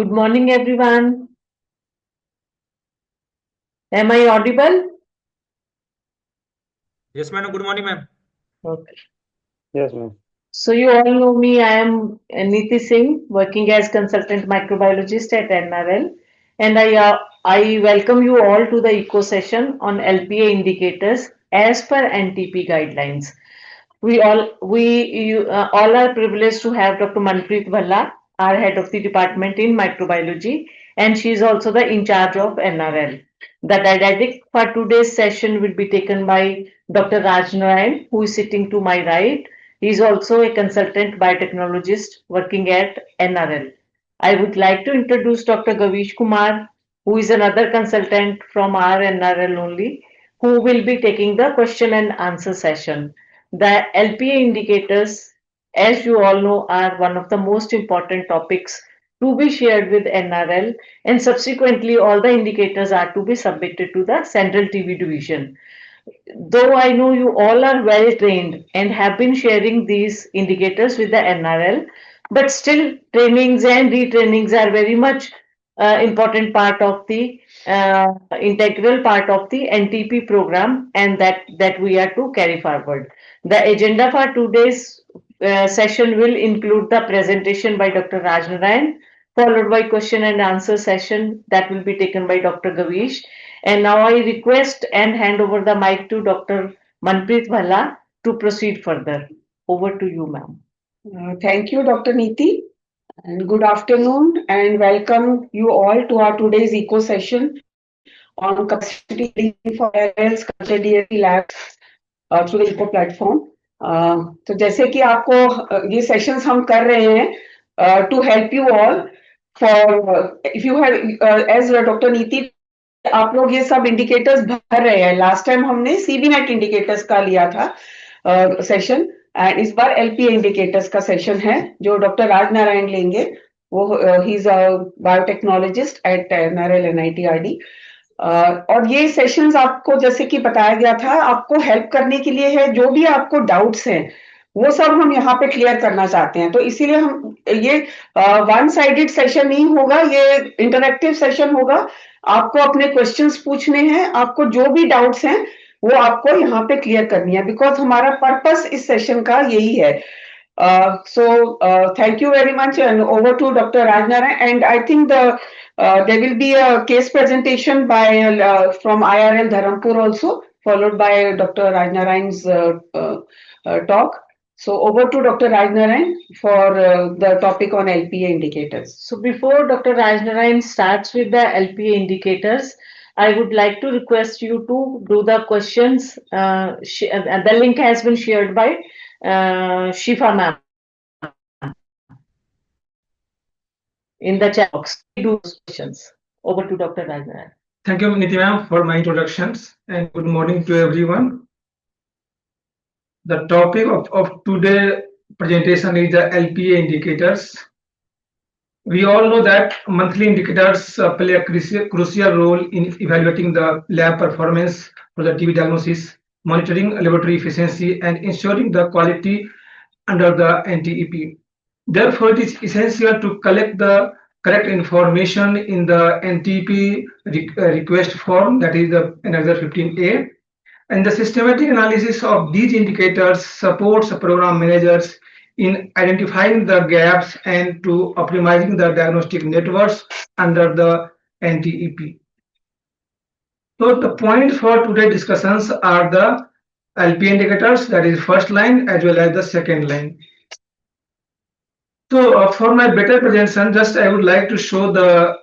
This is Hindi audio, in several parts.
Good morning, everyone. Am I audible? Yes, madam. Good morning, ma'am. Okay. Yes, ma'am. So you all know me. I am Niti Singh, working as consultant microbiologist at NRL, and I welcome you all to the eco session on LPA indicators as per NTP guidelines. We all are privileged to have Dr. Manpreet Bhalla, our head of the department in microbiology, and she is also the in charge of NRL. The didactic for today's session will be taken by Dr. Raj Narayan, who is sitting to my right. He is also a consultant biotechnologist working at NRL. I would like to introduce Dr. Gavish Kumar, who is another consultant from our NRL only, who will be taking the question and answer session. The LPA indicators, as you all know, are one of the most important topics to be shared with NRL, and subsequently, all the indicators are to be submitted to the Central TV division. Though I know you all are well trained and have been sharing these indicators with the NRL, but still trainings and retrainings are very much important part of the integral part of the NTP program, and that we are to carry forward. The agenda for today's session will include the presentation by Dr. Raj Narayan, followed by question and answer session that will be taken by Dr. Gavish. And now I request and hand over the mic to Dr. Manpreet Bhalla to proceed further. Over to you, ma'am. Thank you, Dr. Niti, and good afternoon, and welcome you all to our today's eco session on capacity building for NRL's culture DSC labs through the eco platform. तो जैसे कि आपको ये सेशंस हम कर रहे हैं to help you all for if you have as Dr. Niti आप लोग ये सब इंडिकेटर्स भर रहे हैं. लास्ट टाइम हमने CBNet इंडिकेटर्स का लिया था सेशन, एंड इस बार LPA इंडिकेटर्स का सेशन है जो डॉक्टर राज नारायण लेंगे. वो ही is a biotechnologist at NRL NITRD. और ये सेशंस आपको जैसे कि बताया गया था आपको हेल्प करने के लिए है. जो भी आपको डाउट्स हैं वो सब हम यहाँ पे क्लियर करना चाहते हैं. तो इसीलिए हम ये वन साइडेड सेशन नहीं होगा, ये इंटरैक्टिव सेशन होगा. आपको अपने क्वेश्चंस पूछने हैं, आपको जो भी डाउट्स हैं वो आपको यहाँ पे क्लियर करनी है, बिकॉज हमारा पर्पस इस सेशन का यही है. So thank you very much, and over to Dr. Rajnarayan. And I think there will be a case presentation by from IRL Dharampur also, followed by Dr. Rajnarayan's talk. So over to Dr. Rajnarayan for the topic on LPA indicators. So before Dr. Rajnarayan starts with the LPA indicators, I would like to request you to do the questions. The link has been shared by Shifa ma'am in the chat box. Do those questions. Over to Dr. Rajnarayan. Thank you, Niti ma'am, for my introductions, and good morning to everyone. The topic of today's presentation is the LPA indicators. We all know that monthly indicators play a crucial role in evaluating the lab performance for the TB diagnosis, monitoring laboratory efficiency, and ensuring the quality under the NTEP. Therefore, it is essential to collect the correct information in the NTP request form, that is the another 15A. And the systematic analysis of these indicators supports program managers in identifying the gaps and to optimizing the diagnostic networks under the NTEP. So the points for today's discussions are the LP indicators, that is first line as well as the second line. So for my better presentation, just I would like to show the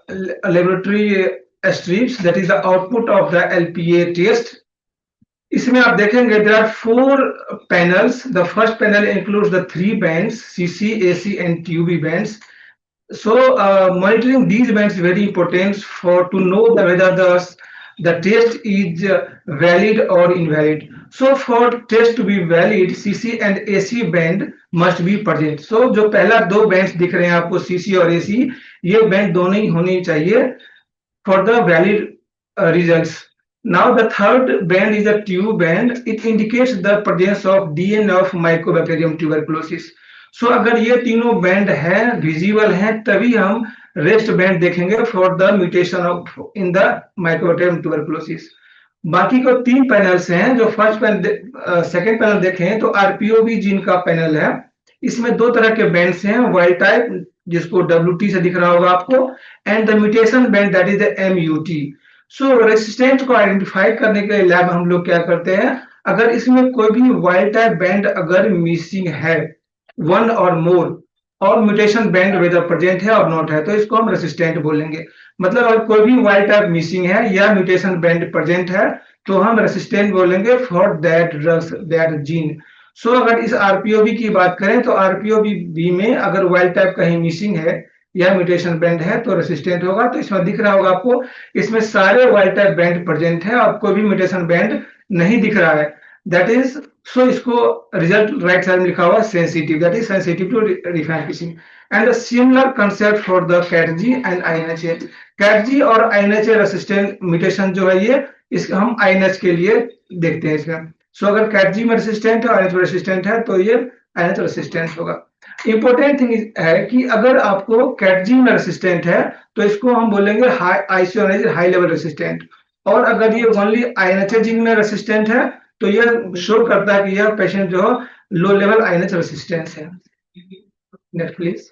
laboratory strips, that is the output of the LPA test. इसमें आप देखेंगे there are 4 panels. The first panel includes the 3 bands, CC, AC, and TUV bands. So monitoring these bands is very important for to know whether the test is valid or invalid. So for test to be valid, CC and AC band must be present. So जो पहला 2 bands दिख रहे हैं आपको CC और AC, ये band दोनों ही होनी चाहिए for the valid results. Now the third band is a tube band. It indicates the presence of DNA of Mycobacterium tuberculosis. So अगर ये तीनों बैंड हैं, विजिबल हैं, तभी हम रेस्ट बैंड देखेंगे for the mutation of in the Mycobacterium tuberculosis. बाकी को 3 पैनल्स हैं। जो फर्स्ट पैनल सेकेंड पैनल देखें तो आरपीओवी जीन का पैनल है। इसमें 2 तरह के बैंड्स हैं, वाइल्ड टाइप जिसको WT से दिख रहा होगा आपको, and the mutation band that is the MUT। So resistant को आइडेंटिफाई करने के लिए लैब हम लोग क्या करते हैं, अगर इसमें कोई भी वाइल्ड टाइप बैंड अगर मिसिंग है 1 और मोर, और म्यूटेशन बैंड वेदर प्रेजेंट है और नॉट है, तो इसको हम रेसिस्टेंट बोलेंगे। मतलब अगर कोई भी वाइल्ड टाइप मिसिंग है या म्यूटेशन बैंड प्रेजेंट है तो हम रेसिस्टेंट बोलेंगे for that drugs that gene. So अगर इस आरपीओबी की बात करें तो आरपीओबी में अगर वाइल्ड टाइप कहीं मिसिंग है या म्यूटेशन बैंड है तो रेसिस्टेंट होगा। तो इसमें दिख रहा होगा आपको, इसमें सारे वाइल्ड टाइप बैंड प्रेजेंट है और कोई भी म्यूटेशन बैंड नहीं दिख रहा है, दैट इज सो इसको रिजल्ट राइट साइड में लिखा हुआ sensitive, that is sensitive to rifampicin. And similar concept for the katG and INHA. KatG और आईएनएचए रेसिस्टेंट म्यूटेशन जो है ये इसको हम आईएनएच के लिए देखते हैं इसमें। सो अगर कैटजी में रेसिस्टेंट है और आईएनएच रेसिस्टेंट है तो ये आईएनएच रेसिस्टेंट होगा। इंपॉर्टेंट थिंग है कि अगर आपको कैटजी में रेसिस्टेंट है तो इसको हम बोलेंगे आइसोएनर्जी हाई लेवल रेसिस्टेंट, और अगर ये ओनली आईएनएच जीन में रेसिस्टेंट है तो यह शो करता है कि यह पेशेंट जो लो लेवल आईएनएच रेसिस्टेंस है। Next please.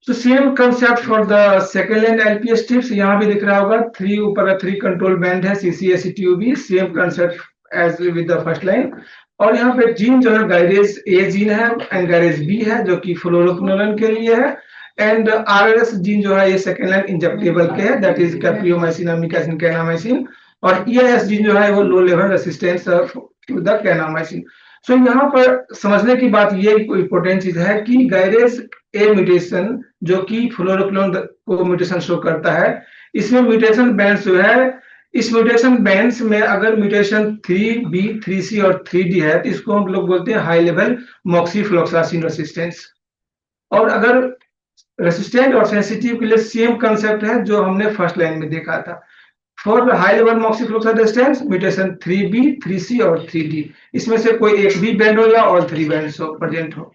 तो same concept for the second line LPS strips, यहाँ भी दिख रहा होगा 3 ऊपर 3 कंट्रोल बैंड है CCA-CTUB, same concept as with the first line. और यहाँ पे जीन जो है गायरेज ए जीन है एंड गायरेज बी है जो कि फ्लोरोक्विनोलन के लिए है, एंड आरएस जीन जो है ये सेकेंड लाइन इंजेक्टेबल के है, that is capreomycin amikacin kanamycin, और EAS जीन जो है वो low level resistance to the kanamycin. So यहाँ पर समझने की बात ये इंपॉर्टेंट चीज है कि गायरेज ए म्यूटेशन जो कि फ्लोरोक्विनोलन को म्यूटेशन शो करता है, इसमें म्यूटेशन बैंड जो है, इस म्यूटेशन बैंड्स में अगर म्यूटेशन 3B, 3C और 3D है तो इसको हम लोग बोलते हैं हाई लेवल मॉक्सीफ्लोक्सासिन रेसिस्टेंस। और अगर रेसिस्टेंट और सेंसिटिव के लिए सेम कंसेप्ट है जो हमने फर्स्ट लाइन में देखा था। For high level moxifloxacin resistance mutation 3B, 3C और 3D, इसमें से कोई एक भी बैंड हो या ऑल 3 बैंड्स हो प्रेजेंट हो।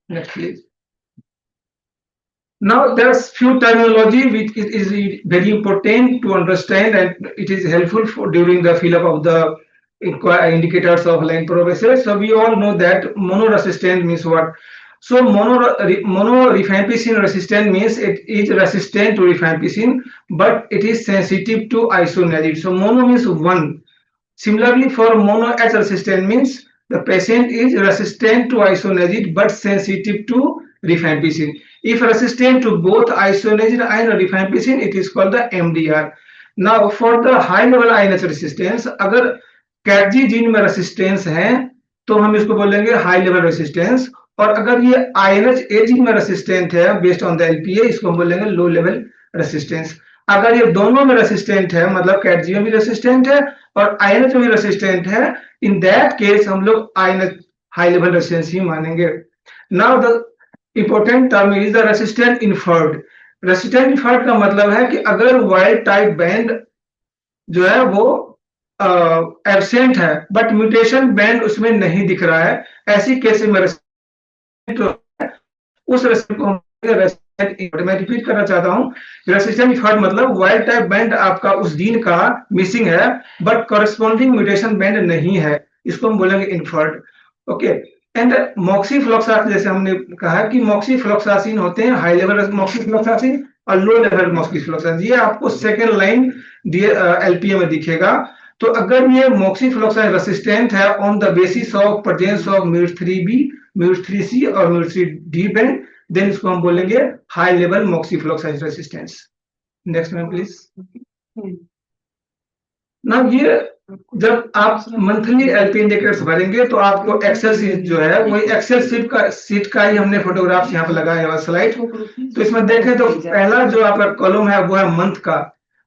Next please. Now there's few terminology which is very important to understand and it is helpful for during the fill up of the indicators of line progresses. So we all know that monoresistant means what? So mono-rifampicin resistant means it is resistant to rifampicin but it is sensitive to isoniazid. So mono means one. Similarly for mono-H resistant means the patient is resistant to isoniazid but sensitive to rifampicin. If resistant to both isoniazid and rifampicin, it is called the MDR. Now, for the high level INH resistance, अगर कैटजी जीन में रेसिस्टेंस है तो हम इसको बोलेंगे हाई लेवल रेसिस्टेंस, और अगर ये INH ए जीन में रेसिस्टेंट है बेस्ड ऑन द LPA, इसको हम बोलेंगे लो लेवल रेसिस्टेंस। अगर ये दोनों में रेसिस्टेंट है, मतलब कैटजी में भी रेसिस्टेंट है और INH में भी रेसिस्टेंट है, इन दैट केस हम लोग INH हाई लेवल रेसिस्टेंस ही मानेंगे। Now the important term is the resistant inferred. Resistant inferred का मतलब है कि अगर वाइल्ड टाइप बैंड जो है वो एब्सेंट है बट म्यूटेशन बैंड उसमें नहीं दिख रहा है, ऐसी केस में उस रेसिस्टेंट को मैं रिपीट करना चाहता हूं, रेसिस्टेंट इन्फर्ड मतलब वाइल्ड टाइप बैंड आपका उस जीन का मिसिंग है बट कॉरेस्पॉन्डिंग म्यूटेशन बैंड नहीं है, इसको हम बोलेंगे इन्फर्ड। ओके, एंड मॉक्सीफ्लोक्सासिन, जैसे हमने कहा कि मॉक्सीफ्लोक्सासिन होते हैं हाई लेवल मॉक्सीफ्लोक्सासिन और लो लेवल मॉक्सीफ्लोक्सासिन, ये आपको सेकेंड लाइन LPA में दिखेगा। तो अगर ये मॉक्सीफ्लोक्सासिन रेसिस्टेंट है on the basis of presence of MUT3B, MUT3C और MUT3D बैंड, देन इसको हम बोलेंगे high level moxifloxacin resistance. Next ma'am please. ना ये जब आप मंथली LPA इंडिकेटर्स भरेंगे तो आपको एक्सेल शीट जो है वही एक्सेल शीट का ही हमने फोटोग्राफ्स यहाँ पे लगाया हुआ स्लाइड। तो इसमें देखें तो पहला जो आपका कॉलम है वो है मंथ का।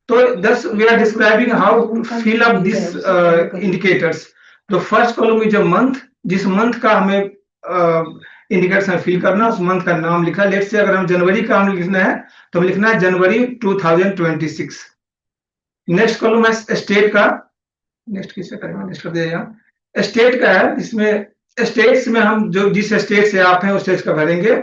तो thus we are describing how fill up this indicators. तो first column is a month, जिस मंथ का हमें इंडिकेटर्स में फिल करना, उस मंथ का नाम लिखा। लेट्स से अगर हम जनवरी का हम लिखना है तो हम लिखना है जनवरी 2026। नेक्स्ट कॉलम है स्टेट का, नेक्स्ट किससे करेंगे, नेक्स्ट कर दिया। स्टेट का है, इसमें स्टेट्स में हम जो जिस स्टेट से आप हैं उस स्टेट का भरेंगे।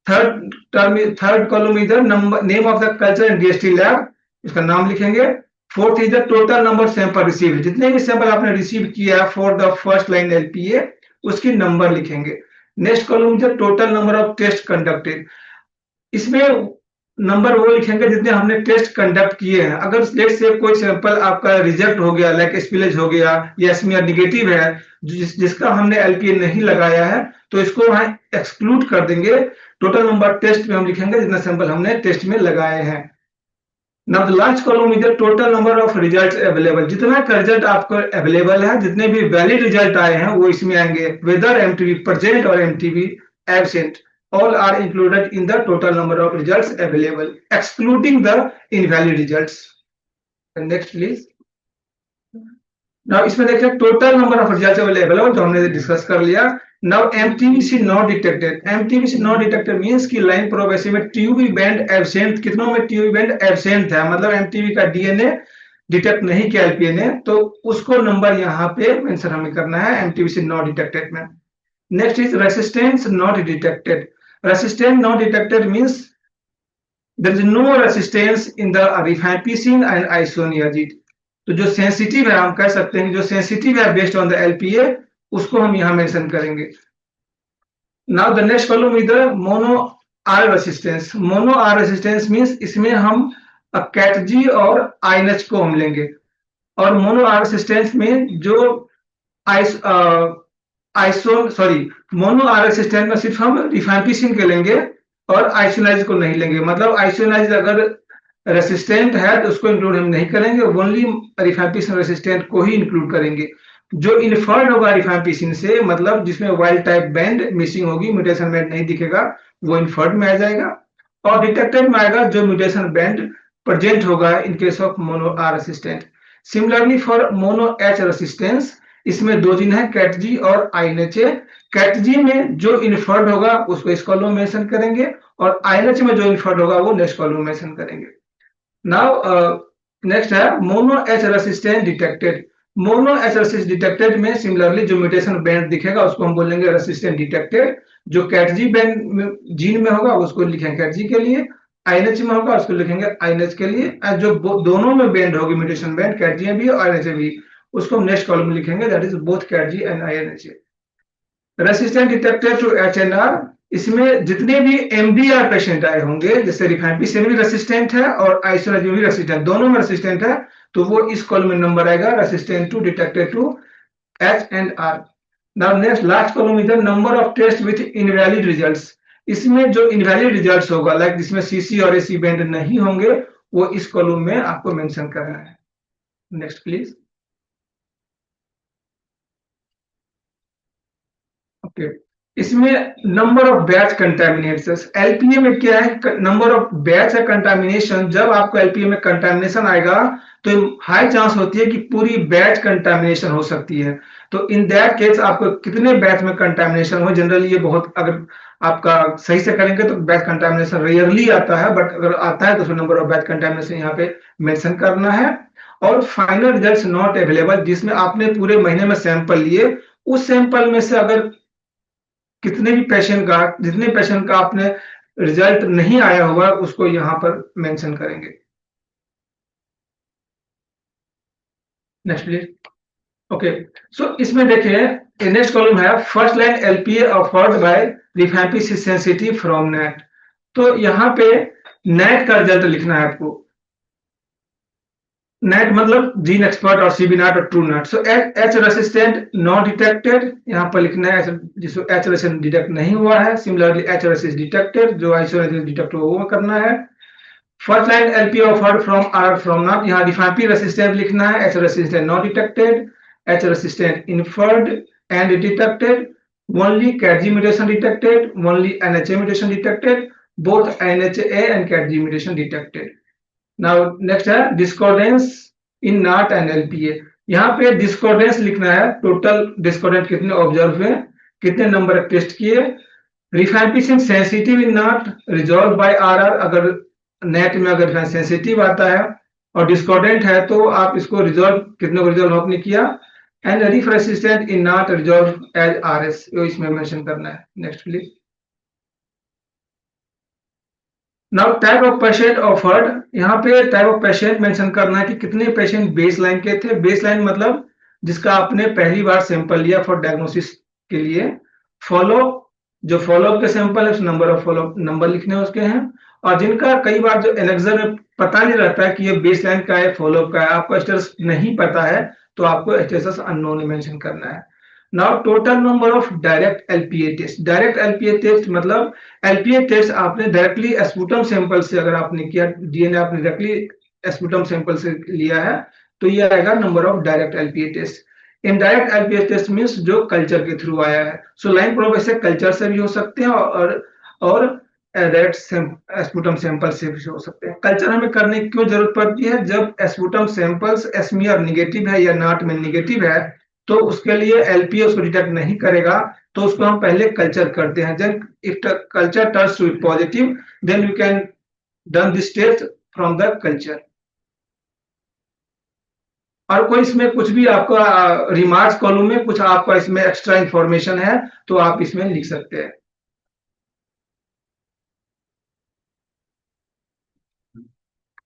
Third column is the number name of the culture and DST lab, इसका नाम लिखेंगे। Fourth is the total number sample receive, जितने भी सैंपल आपने रिसीव किया for the first line LPA उसकी नंबर लिखेंगे। Next column is the total number of test conducted, इसमें नंबर वो लिखेंगे जितने हमने टेस्ट कंडक्ट किए हैं। अगर लेट से कोई सैंपल आपका रिजेक्ट हो गया, लाइक स्पिलेज हो गया या स्मीयर निगेटिव है, जिसका हमने एलपीए नहीं लगाया है, तो इसको वहां एक्सक्लूड कर देंगे। टोटल नंबर टेस्ट में हम लिखेंगे जितना सैंपल हमने टेस्ट में लगाए हैं। Now the last column is the total number of results available, जितना का रिजल्ट आपको अवेलेबल है, जितने भी वैलिड रिजल्ट आए हैं वो इसमें आएंगे, वेदर एमटीबी प्रेजेंट और MTB absent, all are included in the total number of results available, excluding the invalid results. And next please. Now इसमें देखिए total number of results available जो हमने डिस्कस कर लिया। Now MTBC not detected, MTBC not detected means कि लाइन प्रोबेसिव में ट्यूबी बैंड एब्सेंट, कितनों में ट्यूबी बैंड एब्सेंट है, मतलब एमटीबी का डीएनए डिटेक्ट नहीं किया एलपीए ने, तो उसको नंबर यहाँ पे मेंशन हमें करना है एमटीबीसी नॉट डिटेक्टेड में। Next is resistance not detected, resistant not detected means there is no resistance in the rifampicin and isoniazid, तो जो सेंसिटिव है हम कह सकते हैं जो सेंसिटिव है बेस्ड ऑन द एलपीए उसको हम यहां मेंशन करेंगे। Now the next column is the mono R resistance, mono R resistance means इसमें हम कैटजी और आईएनएच को हम लेंगे, और मोनो आर रेसिस्टेंस में जो मोनो आर रेसिस्टेंस में सिर्फ हम रिफैम्पिसिन के लेंगे और आइसोनाइज को नहीं लेंगे, मतलब आइसोनाइज अगर रेसिस्टेंट है तो उसको इंक्लूड हम नहीं करेंगे, ओनली रिफैम्पिसिन रेसिस्टेंट को ही इंक्लूड करेंगे। जो इन्फर्ड होगा रिफैम्पिसिन से, मतलब जिसमें वाइल्ड टाइप बैंड मिसिंग होगी, म्यूटेशन बैंड नहीं दिखेगा, वो इन्फर्ड में आ जाएगा, और डिटेक्टेड में आएगा जो म्यूटेशन बैंड प्रेजेंट होगा in case of mono R resistant. Similarly for mono H resistance, इसमें दो जीन है कैटजी और आईएनएचए, कैटजी में जो इन्फर्ड होगा उसको इस कॉलम में मेंशन करेंगे, और आईएनएच में जो इन्फर्ड होगा वो नेक्स्ट कॉलम में मेंशन करेंगे। नाउ नेक्स्ट है mono H resistant detected, mono H resistant detected में सिमिलरली जो म्यूटेशन बैंड दिखेगा उसको हम बोलेंगे रेसिस्टेंट डिटेक्टेड, जो कैटजी बैंड जीन में होगा उसको लिखेंगे कैटजी के लिए, आईएनएच में होगा उसको लिखेंगे आईएनएच के लिए, जो दोनों में बैंड होगी म्यूटेशन बैंड कैटजी भी और आईएनएच भी, उसको हम नेक्स्ट कॉलम में लिखेंगे, that is both katG and INH. Resistant detected to HNR, इसमें जितने भी एमडीआर पेशेंट आए होंगे, जैसे रिफैम्पिसिन भी रेसिस्टेंट है और आइसोनाइजिन भी रेसिस्टेंट, दोनों में रेसिस्टेंट है, तो वो इस कॉलम में नंबर आएगा resistant to detected to H and R. Now next last column is the number of test with invalid results, इसमें जो इनवैलिड रिजल्ट्स होगा, लाइक जिसमें सीसी और एसी बैंड नहीं होंगे, वो इस कॉलम में आपको मेंशन करना है। Next please. ओके, इसमें नंबर ऑफ बैच कंटामिनेशंस, एलपीए में क्या है, नंबर ऑफ बैच है कंटामिनेशन, जब आपको एलपीए में कंटामिनेशन आएगा तो हाई चांस होती है कि पूरी बैच कंटामिनेशन हो सकती है, तो इन दैट केस आपको कितने बैच में कंटामिनेशन हो, जनरली ये बहुत अगर आपका सही से करेंगे तो बैच कंटामिनेशन रेयरली आता है, बट अगर आता है तो उसमें नंबर ऑफ बैच कंटामिनेशन यहाँ पे मेंशन करना है। और फाइनल रिजल्ट्स नॉट अवेलेबल, जिसमें आपने पूरे महीने में सैंपल लिए, उस सैंपल में से अगर कितने भी पेशेंट का, जितने पेशेंट का आपने रिजल्ट नहीं आया होगा उसको यहां पर मेंशन करेंगे। Next please. ओके, सो इसमें देखिए नेक्स्ट कॉलम है first line LPA offered by rifampicin sensitive from net, तो यहाँ पे नेट का रिजल्ट लिखना है आपको, नेट मतलब जीन एक्सपर्ट और सीबी नॉट और true not. So H resistant not detected, यहाँ पर लिखना है जिसको एच रेसिस्टेंट डिटेक्ट नहीं हुआ है, सिमिलरली एच रेसिस्टेंट डिटेक्टेड, जो आइसोलेटेड डिटेक्ट हुआ वो करना है। First line LP offered from R from NAAT, यहाँ रिफैम्पी रेसिस्टेंट लिखना है, H resistant not detected, H resistant inferred and detected, only katG mutation detected, only NHA mutation detected, both NHA and katG mutation detected. Now next है discordance in NAAT and LPA, यहाँ पे डिस्कॉर्डेंस लिखना है, टोटल डिस्कॉर्डेंस कितने ऑब्जर्व हुए, कितने नंबर टेस्ट किए, rifampicin sensitive in not resolve by RR, अगर नेट में अगर सेंसिटिव आता है और डिस्कॉर्डेंट है तो आप इसको रिजॉल्व, कितने को रिजॉल्व आपने किया, and Rif resistant in not resolve as RS, इसमें मेंशन करना है। Next please. Now type of patient offered, यहाँ पे टाइप ऑफ पेशेंट मेंशन करना है कि कितने पेशेंट बेस लाइन के थे। बेस लाइन मतलब जिसका आपने पहली बार सैंपल लिया फॉर डायग्नोसिस के लिए। फॉलो, जो फॉलोअप के सैंपल है उस नंबर ऑफ फॉलोअप नंबर लिखने उसके हैं। और जिनका कई बार जो एनेक्सर में पता नहीं रहता है कि ये बेस लाइन का है फॉलोअप का है, आपको स्टेटस नहीं पता है, तो आपको स्टेटस अननोन मेंशन करना है। Now total number of direct LPA test. Direct LPA test मतलब एलपीए टेस्ट आपने डायरेक्टली स्पूटम सैंपल से अगर आपने किया, डीएनए आपने डायरेक्टली स्पूटम सैंपल से लिया है, तो ये आएगा number of direct LPA test. Indirect LPA test means जो कल्चर के थ्रू आया है। सो लाइन प्रोब ऐसे कल्चर से भी हो सकते हैं और डायरेक्ट स्पूटम सैंपल से भी हो सकते हैं। कल्चर हमें करने की क्यों जरूरत पड़ती है? जब स्पूटम सैंपल्स स्मीयर निगेटिव है या नॉट में निगेटिव है, तो उसके लिए एलपीए उसको डिटेक्ट नहीं करेगा, तो उसको हम पहले कल्चर करते हैं। Then if culture turns to positive, then you can done this test from the culture. और कोई इसमें कुछ भी आपका रिमार्क्स कॉलम में कुछ आपका इसमें एक्स्ट्रा इंफॉर्मेशन है तो आप इसमें लिख सकते हैं।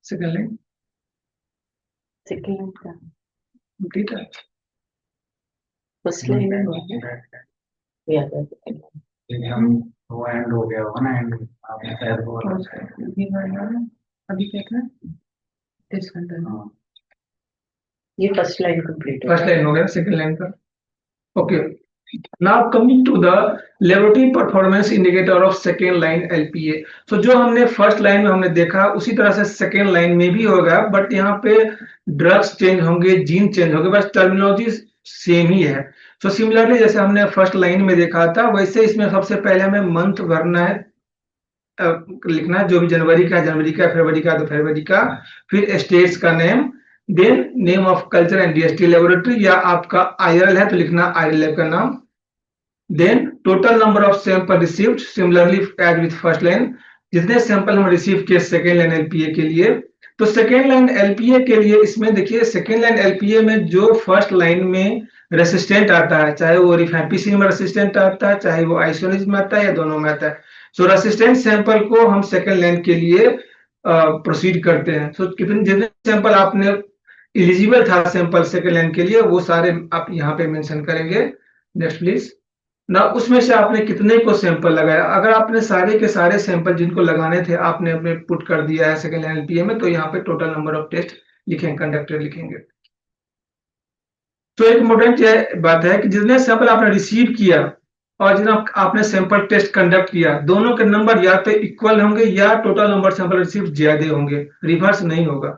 सेकंड लाइन सेकंड का कंप्लीट है। फर्स्ट लाइन में याद है second line। हम वो एंड हो गया होगा ना, एंड आपने शायद वो वाला अभी क्या था? हाँ। ये first line complete first line हो गया, सेकंड लाइन का okay. Now coming to the laboratory performance indicator of second line LPA. So जो हमने फर्स्ट लाइन में हमने देखा उसी तरह से सेकेंड लाइन में भी होगा, बट यहाँ पे ड्रग्स चेंज होंगे, जीन चेंज होंगे, बस टर्मिनोलॉजी सेम ही है। सो सिमिलरली जैसे हमने फर्स्ट लाइन में देखा था, वैसे इसमें सबसे पहले हमें मंथ भरना है, लिखना है जो भी जनवरी का, जनवरी का, फरवरी का तो फरवरी का, फिर स्टेट्स का name, then name of culture and DST laboratory, या आपका आईएलएल है तो लिखना आईएलएल का नाम, then total number of sample received, similarly as with first line, जितने सैंपल हम रिसीव किए सेकेंड लाइन एलपीए के लिए। तो सेकेंड लाइन एलपीए के लिए इसमें देखिए, सेकेंड लाइन एलपीए में जो फर्स्ट लाइन में रेसिस्टेंट आता है, चाहे वो रिफैम्पिसिन में रेसिस्टेंट आता है, चाहे वो आइसोनिज में आता है, या दोनों में आता है। सो रेसिस्टेंट सैंपल को हम सेकेंड लाइन के लिए प्रोसीड करते हैं। सो कितने जितने सैंपल आपने एलिजिबल था सैंपल सेकेंड लाइन के लिए, वो सारे आप यहाँ पे मेंशन करेंगे। Next please. ना उसमें से आपने कितने को सैंपल लगाया? अगर आपने सारे के सारे सैंपल जिनको लगाने थे आपने अपने पुट कर दिया है सेकेंड लाइन एलपीए में, तो यहाँ पे टोटल नंबर ऑफ टेस्ट लिखेंगे, कंडक्टेड लिखेंगे। तो एक इम्पोर्टेंट बात है कि जितने सैंपल आपने रिसीव किया और जितना आपने सैंपल टेस्ट कंडक्ट किया, दोनों के नंबर या तो इक्वल होंगे या टोटल नंबर सैंपल रिसीव ज्यादा होंगे, रिवर्स नहीं होगा।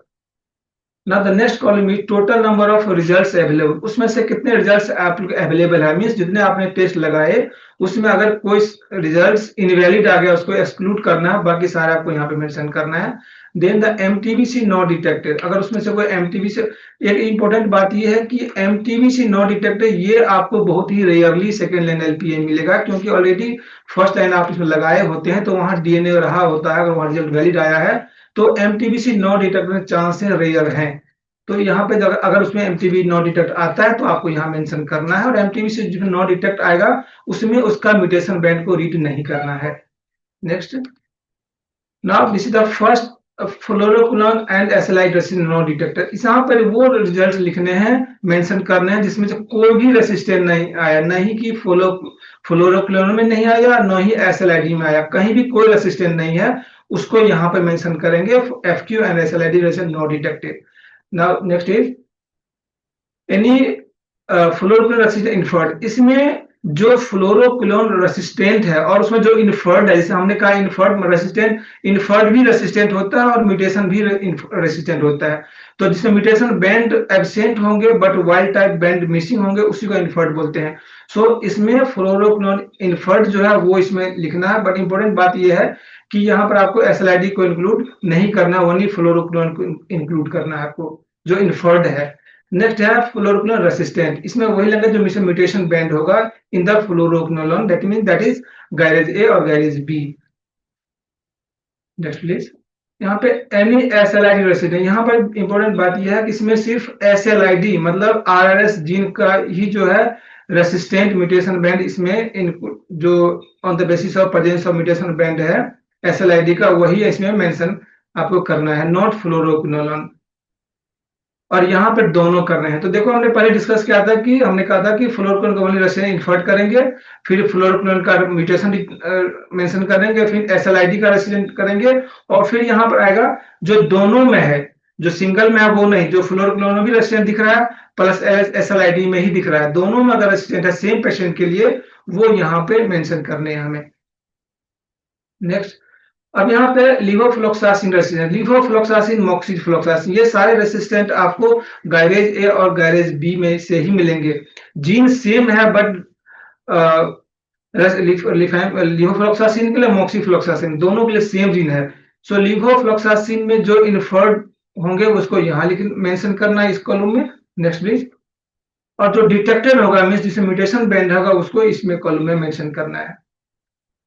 ना the next column is total number of results available. उसमें से कितने रिजल्ट्स आप लोग अवेलेबल है, मींस जितने आपने टेस्ट लगाए उसमें अगर कोई रिजल्ट्स इनवैलिड आ गया उसको एक्सक्लूड करना है, बाकी सारा आपको यहाँ पे मेंशन करना है। देन द एमटीबीसी नॉट डिटेक्टेड, अगर उसमें से कोई एमटीबीसी, एक इंपॉर्टेंट बात ये है कि एमटीबीसी नॉट डिटेक्टेड ये आपको बहुत ही रेयरली सेकेंड लाइन एलपीए मिलेगा, क्योंकि ऑलरेडी फर्स्ट लाइन आप इसमें लगाए होते हैं तो वहां डीएनए रहा होता है, अगर वहां रिजल्ट वैलिड आया है तो एमटीबीसी नॉट डिटेक्ट चांसेस रेयर हैं। तो यहाँ पे अगर उसमें एमटीबी नॉट डिटेक्ट आता है तो आपको यहाँ मेंशन करना है, और एमटीबीसी जिसमें नॉट डिटेक्ट आएगा उसमें उसका म्यूटेशन बैंड को रीड नहीं करना है। Next. Now this is the first fluoroquinolone and SLID resistant not detected. यहाँ पर वो रिजल्ट लिखने हैं, मेंशन करने हैं जिसमें से कोई भी रेसिस्टेंट नहीं आया, नहीं कि फ्लोरोक्विनोन में नहीं आया, न ही एसिलाइड में आया, कहीं भी कोई रेसिस्टेंट नहीं है, उसको यहाँ पे मेंशन करेंगे FQ and SLID resistant not detected. Now next is any fluoroquinolone resistant inferred. इसमें जो फ्लोरोक्विनोन रेसिस्टेंट है और उसमें जो इन्फर्ड है, जैसे हमने कहा इन्फर्ड रेसिस्टेंट, इन्फर्ड भी रेसिस्टेंट होता है और म्यूटेशन भी रेसिस्टेंट होता है। तो जिसमें म्यूटेशन बैंड एब्सेंट होंगे but wild type band missing होंगे उसी को इन्फर्ड बोलते हैं। सो इसमें फ्लोरोक्विनोन इन्फर्ड जो है वो इसमें लिखना है, बट इंपॉर्टेंट बात यह है कि यहाँ पर आपको एसएलआईडी को इंक्लूड नहीं करना, ओनली फ्लोरोक्विनोन को इंक्लूड करना है आपको जो इन्फर्ड है। नेक्स्ट है फ्लोरोक्विनोन रेसिस्टेंट, इसमें वही लगेगा जो मिशन म्यूटेशन बैंड होगा in the fluoroquinolone, that means that is gyrase A और गैरेज बी। Next please. यहाँ पे एनी एसएलआईडी रेसिस्टेंट, यहाँ पर इंपॉर्टेंट बात यह है कि इसमें सिर्फ एसएलआईडी मतलब आरआरएस जीन का ही जो है रेसिस्टेंट म्यूटेशन बैंड इसमें जो on the basis of presence of mutation band है SLID का वही इसमें मेंशन आपको करना है, नॉट फ्लोरोक्विनोलोन। और यहाँ पे दोनों कर रहे हैं। तो देखो हमने पहले डिस्कस किया था कि हमने कहा था कि फ्लोरोक्विनोन का ओनली रेसिस्टेंस इन्फर्ट करेंगे, फिर फ्लोरोक्विनोन का म्यूटेशन मेंशन करेंगे, फिर SLID का रेसिस्टेंस करेंगे, और फिर यहाँ पर आएगा जो दोनों में है, जो सिंगल में है वो नहीं, जो फ्लोरोक्विनोन में भी रेसिस्टेंस दिख रहा है प्लस SLID में ही दिख रहा है, दोनों में अगर रेसिस्टेंस है सेम पेशेंट के लिए, वो यहाँ पे मेंशन करने हैं हमें। नेक्स्ट, अब यहाँ पे लिवोफ्लोक्सासिन रेसिस्टेंट, लिवोफ्लोक्सासिन, मॉक्सिफ्लोक्सासिन, ये सारे रेसिस्टेंट आपको गायरेज ए और गायरेज बी में से ही मिलेंगे। जीन सेम है बट लिवोफ्लोक्सासिन के लिए मॉक्सिफ्लोक्सासिन दोनों के लिए सेम जीन है। सो लिवोफ्लोक्सासिन में जो इन्फर्ड होंगे उसको यहाँ लेकिन मेंशन करना है इस कॉलम में। Next please. और जो डिटेक्टेड होगा मींस जिसमें म्यूटेशन बैंड होगा उसको इसमें कॉलम में मेंशन करना है।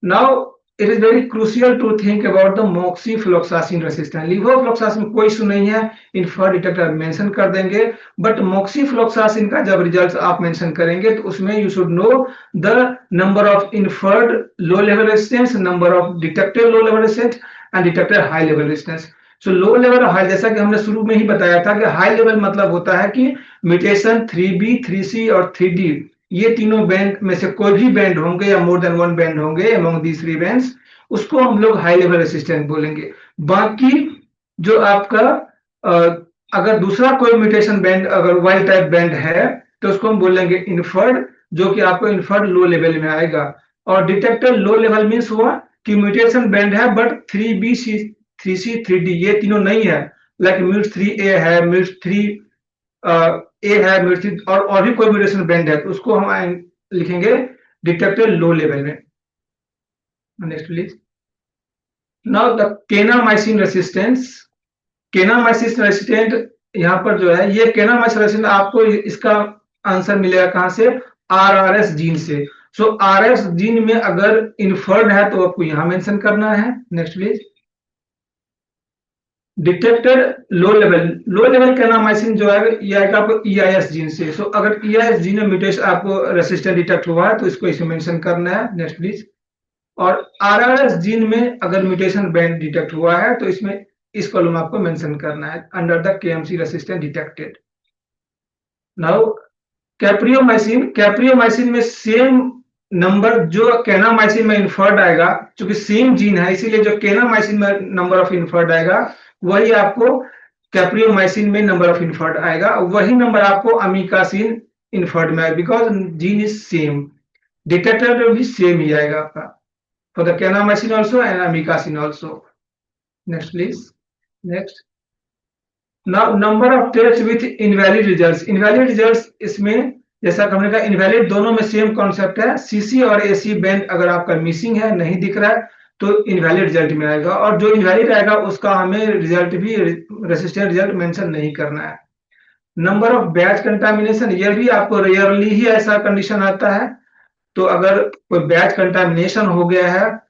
Now it is very crucial to think about the moxifloxacin resistance. Levofloxacin कोई इशू नहीं है, इन्फर्ड डिटेक्टर मेंशन कर देंगे, बट moxifloxacin का जब रिजल्ट आप मेंशन करेंगे तो उसमें you should know the number of inferred low level resistance, number of detected low level resistance and detected high level resistance. So low level high, जैसा कि हमने शुरू में ही बताया था कि हाई लेवल मतलब होता है कि म्यूटेशन 3B, 3C और 3D, ये तीनों बैंड में से कोई भी बैंड होंगे या मोर देन वन बैंड होंगे अमंग दीस थ्री बैंड्स, उसको हम लोग हाई लेवल रेसिस्टेंट बोलेंगे। बाकी जो आपका अगर दूसरा कोई म्यूटेशन बैंड अगर वाइल्ड टाइप बैंड है तो उसको हम बोलेंगे इन्फर्ड, जो कि आपको इन्फर्ड लो लेवल में आएगा। और डिटेक्टेड लो लेवल मीन्स हुआ कि म्यूटेशन बैंड है बट 3B, 3C, 3D ये तीनों नहीं है, लाइक म्यूट 3A है, म्यूट 3 ए है, म्यूट और भी कोई म्यूटेशन बैंड है तो उसको हम लिखेंगे डिटेक्टेड लो लेवल में। Next please. Now the kanamycin resistance, kanamycin resistant यहाँ पर जो है ये केनामाइसिन रेसिस्टेंट आपको इसका आंसर मिलेगा कहां से, RRS जीन से। सो RS जीन में अगर इन्फर्ड है तो आपको यहां मेंशन करना है। Next please. Detected low level kanamycin जो है ये आएगा आपको EIS जीन से। सो अगर EIS जीन में म्यूटेशन आपको रेसिस्टेंट डिटेक्ट हुआ है तो इसको इसे मेंशन करना है। Next please. और RRS जीन में अगर म्यूटेशन बैंड डिटेक्ट हुआ है तो इसमें इस कॉलम आपको मेंशन करना है under the KMC resistant detected. Now capreomycin में सेम नंबर जो केनामाइसिन में इन्फर्ड आएगा, क्योंकि सेम जीन है इसीलिए जो केनामाइसिन में नंबर ऑफ इन्फर्ड आएगा वही आपको कैप्रियोमाइसिन में नंबर ऑफ इन्फर्ड आएगा, वही नंबर आपको अमीकासिन इन्फर्ड में आएगा, because gene is same, detector भी सेम ही आएगा आपका for the kanamycin also and amikacin also. Next please. Next. Now number of test with invalid results, invalid results इसमें जैसा हमने कहा इनवैलिड दोनों में सेम कॉन्सेप्ट है, CC और AC बैंड अगर आपका मिसिंग है, नहीं दिख रहा है तो इनवैलिड रिजल्ट में आएगा, और जो इनवैलिड आएगा उसका हमें रिजल्ट भी रेसिस्टेंट रिजल्ट मेंशन नहीं करना है। नंबर ऑफ बैच कंटामिनेशन, ये भी आपको रेयरली ही ऐसा कंडीशन आता है, तो अगर कोई बैच कंटामिनेशन हो गया है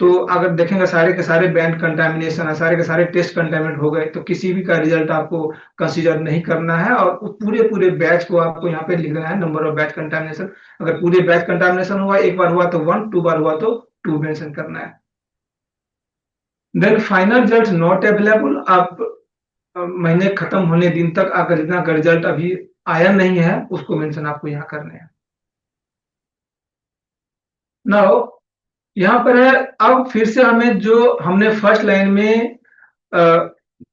तो अगर देखेंगे सारे के सारे बैंड कंटामिनेशन है, सारे के सारे टेस्ट कंटामिनेट हो गए तो किसी भी का रिजल्ट आपको कंसीडर नहीं करना है, और पूरे बैच को आपको यहाँ पे लिख देना है नंबर ऑफ बैच कंटामिनेशन। अगर पूरे बैच कंटामिनेशन हुआ, एक बार हुआ तो 1, 2 बार हुआ तो 2 मेंशन करना है। Then final result not available, आप महीने खत्म होने दिन तक अगर इतना का रिजल्ट अभी आया नहीं है उसको मेंशन आपको यहाँ करने हैं। नाउ यहाँ पर है, अब फिर से हमें जो हमने फर्स्ट लाइन में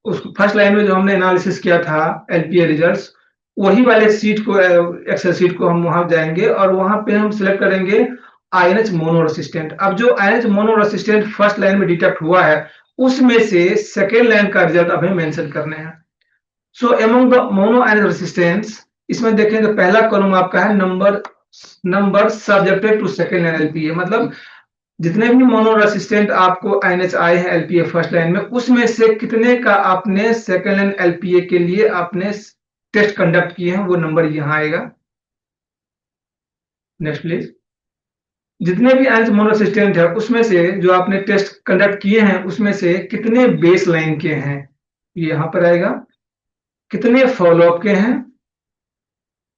उस फर्स्ट लाइन में जो हमने एनालिसिस किया था LPA रिजल्ट्स, वही वाले सीट को एक्सेल सीट को हम वहां जाएंगे और वहां पे हम सिलेक्ट करेंगे INH मोनो रेसिस्टेंट। अब जो INH mono resistant first line में डिटेक्ट हुआ है उसमें से सेकेंड लाइन का रिजल्ट हमें मेंशन करने हैं। So among the mono INH resistance, इसमें देखें तो पहला कॉलम आपका है number subjected to second line LPA, मतलब जितने भी मोनो रेसिस्टेंट आपको INH आए हैं LPA फर्स्ट लाइन में, उसमें से कितने का आपने सेकेंड लाइन LPA के लिए आपने टेस्ट कंडक्ट किए हैं वो नंबर यहां आएगा। Next please. जितने भी INH मोनो रेसिस्टेंट है उसमें से जो आपने टेस्ट कंडक्ट किए हैं उसमें से कितने बेस लाइन के हैं ये यहां पर आएगा, कितने फॉलोअप के हैं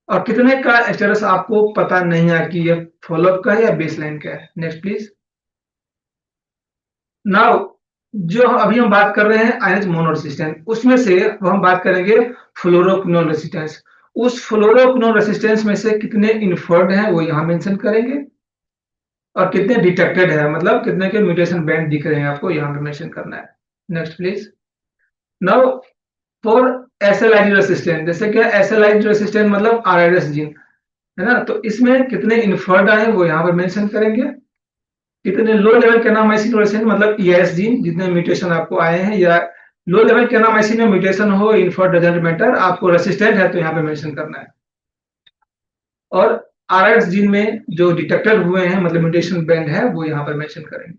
और कितने का स्टेटस आपको पता नहीं है कि ये फॉलोअप का है या बेस लाइन का है। Next please. नाउ जो अभी हम बात कर रहे हैं आयनिक मोनो रेसिस्टेंस, उसमें से हम बात करेंगे फ्लोरोक्विनोन रेसिस्टेंस। उस फ्लोरोक्विनोन रेसिस्टेंस में से कितने इन्फर्ड हैं वो यहाँ मेंशन करेंगे, और कितने डिटेक्टेड है, मतलब कितने के म्यूटेशन बैंड दिख रहे हैं आपको यहाँ पे मेंशन करना है। Next please. Now for SLID resistant, जैसे कि एसएलआईडी रेसिस्टेंट मतलब आरआरएस जीन है ना, तो इसमें कितने इन्फर्ड आए वो यहाँ पर मेंशन करेंगे। कितने लो लेवल केनामाइसिन रेसिस्टेंट मतलब ईएस जीन जितने म्यूटेशन आपको आए हैं, या लो लेवल केनामाइसिन में म्यूटेशन हो, इन्फर्ड डजंट मैटर, आपको रेसिस्टेंट है तो यहाँ पे मेंशन करना है। और आरआरएस जीन में जो डिटेक्टेड हुए हैं मतलब म्यूटेशन बैंड है वो यहाँ पर मेंशन करेंगे।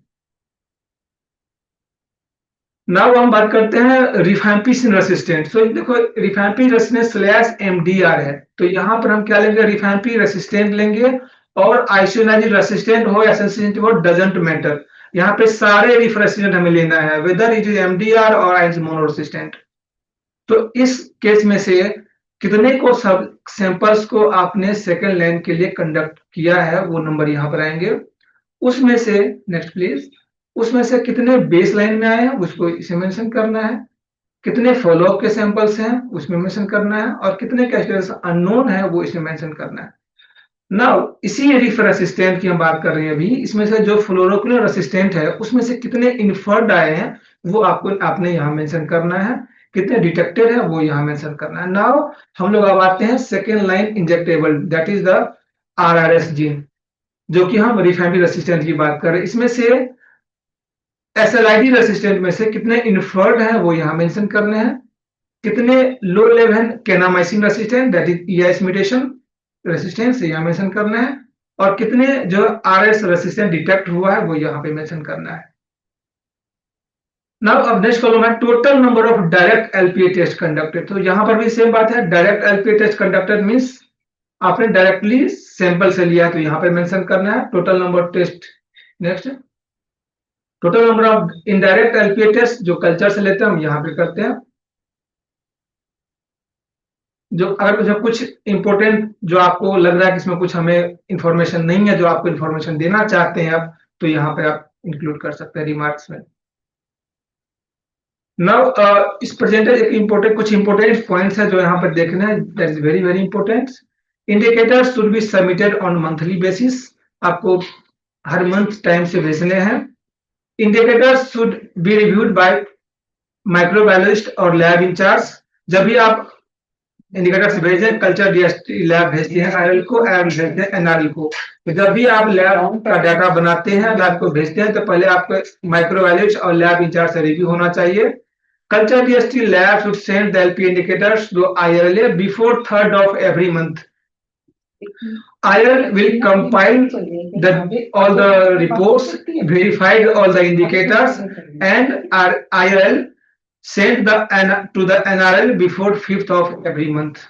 नाउ हम बात करते हैं रिफैम्पिसिन रेसिस्टेंट। तो देखो रिफैम्पी रेसिस्टेंट स्लैश एमडीआर है, तो यहाँ पर हम क्या लेंगे, रिफैम्पी रेसिस्टेंट लेंगे, और आइसोनाइजिन रेसिस्टेंट हो या सेंसिटिव हो डजंट मैटर, यहाँ पे सारे रेसिस्टेंट हमें लेना है वेदर इट इज एमडीआर और आइसो मोनो रेसिस्टेंट। तो इस केस में से कितने को सब सैंपल्स को आपने सेकेंड लाइन के लिए कंडक्ट किया है वो नंबर यहाँ पर आएंगे। उसमें से नेक्स्ट प्लीज, उसमें से कितने बेस लाइन में आए हैं उसको इसे मेंशन करना है, कितने फॉलोअप के सैंपल्स हैं उसमें मेंशन करना है, और कितने कैस्केड्स अननोन है वो इसमें मेंशन करना है। नाउ इसी रिफ रेसिस्टेंट की हम बात कर रहे हैं अभी, इसमें से जो फ्लोरोक्विनोन रेसिस्टेंट है उसमें से कितने इन्फर्ड आए हैं वो आपने यहाँ मेंशन करना है, कितने डिटेक्टेड है वो यहाँ मेंशन करना है। नाउ हम लोग अब आते हैं second line injectable, that is the RRS gene, जो कि हम रिफैम्पी रेसिस्टेंट की बात कर रहे हैं। इसमें से एसएलआईडी रेसिस्टेंट में से कितने इन्फर्ड हैं वो यहाँ मेंशन करने हैं, कितने low level kanamycin resistant that is ES mutation resistance यहाँ मेंशन करना है, और कितने जो आरएस रेसिस्टेंट डिटेक्ट हुआ है वो यहाँ पे मेंशन करना है। नाउ अब नेक्स्ट कॉलम है total number of direct LPA test conducted. तो यहाँ पर भी सेम बात है, direct LPA test conducted means आपने डायरेक्टली सैंपल से लिया है तो यहाँ पे मेंशन करना है total number of test. Next, total number of indirect LPA test जो कल्चर से लेते हैं हम यहाँ पे करते हैं। जो अगर जो कुछ इंपॉर्टेंट जो आपको लग रहा है कि इसमें कुछ हमें इंफॉर्मेशन नहीं है, जो आपको इंफॉर्मेशन देना चाहते हैं आप, तो यहाँ पे आप इंक्लूड कर सकते हैं रिमार्क्स में। नाउ इस प्रेजेंटर एक इंपॉर्टेंट कुछ इंपॉर्टेंट पॉइंट्स है जो यहाँ पर देखना है, that is very very important. Indicators should be submitted on monthly basis, आपको हर मंथ टाइम से भेजने हैं। Indicators should be reviewed by microbiologist और लैब इंचार्ज। जब भी आप इंडिकेटर्स भेजें, कल्चर डीएसटी लैब भेजती है आरएल को, एल भेजते हैं एनआरएल को। तो जब भी आप लैब का डाटा बनाते हैं, लैब को भेजते हैं, तो पहले आपको माइक्रोबायोलॉजिस्ट और लैब इंचार्ज से रिव्यू होना चाहिए। Culture DST lab should send the LP indicators to ILA before 3rd of every month. IRL will compile all the reports, verified all the indicators, and IRL send to the NRL before 5th of every month.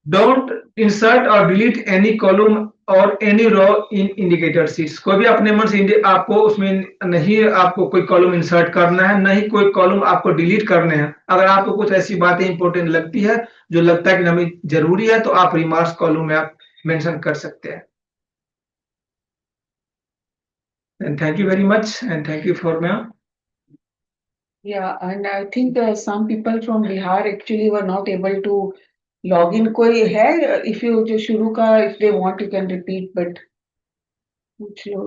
Don't insert or delete any column or any row in indicator sheets. कोई भी अपने मन से आपको उसमें नहीं, आपको कोई कॉलम इंसर्ट करना है, नहीं कोई कॉलम आपको डिलीट करने हैं। अगर आपको कुछ ऐसी बातें इंपॉर्टेंट लगती है जो लगता है कि हमें जरूरी है, तो आप रिमार्क्स कॉलम में आप मेंशन कर सकते हैं। And thank you very much, and thank you for me. Yeah, and I think some people from Bihar actually were not able to log in. कोई है, if you जो शुरू का, if they want you can repeat, but पूछ लो।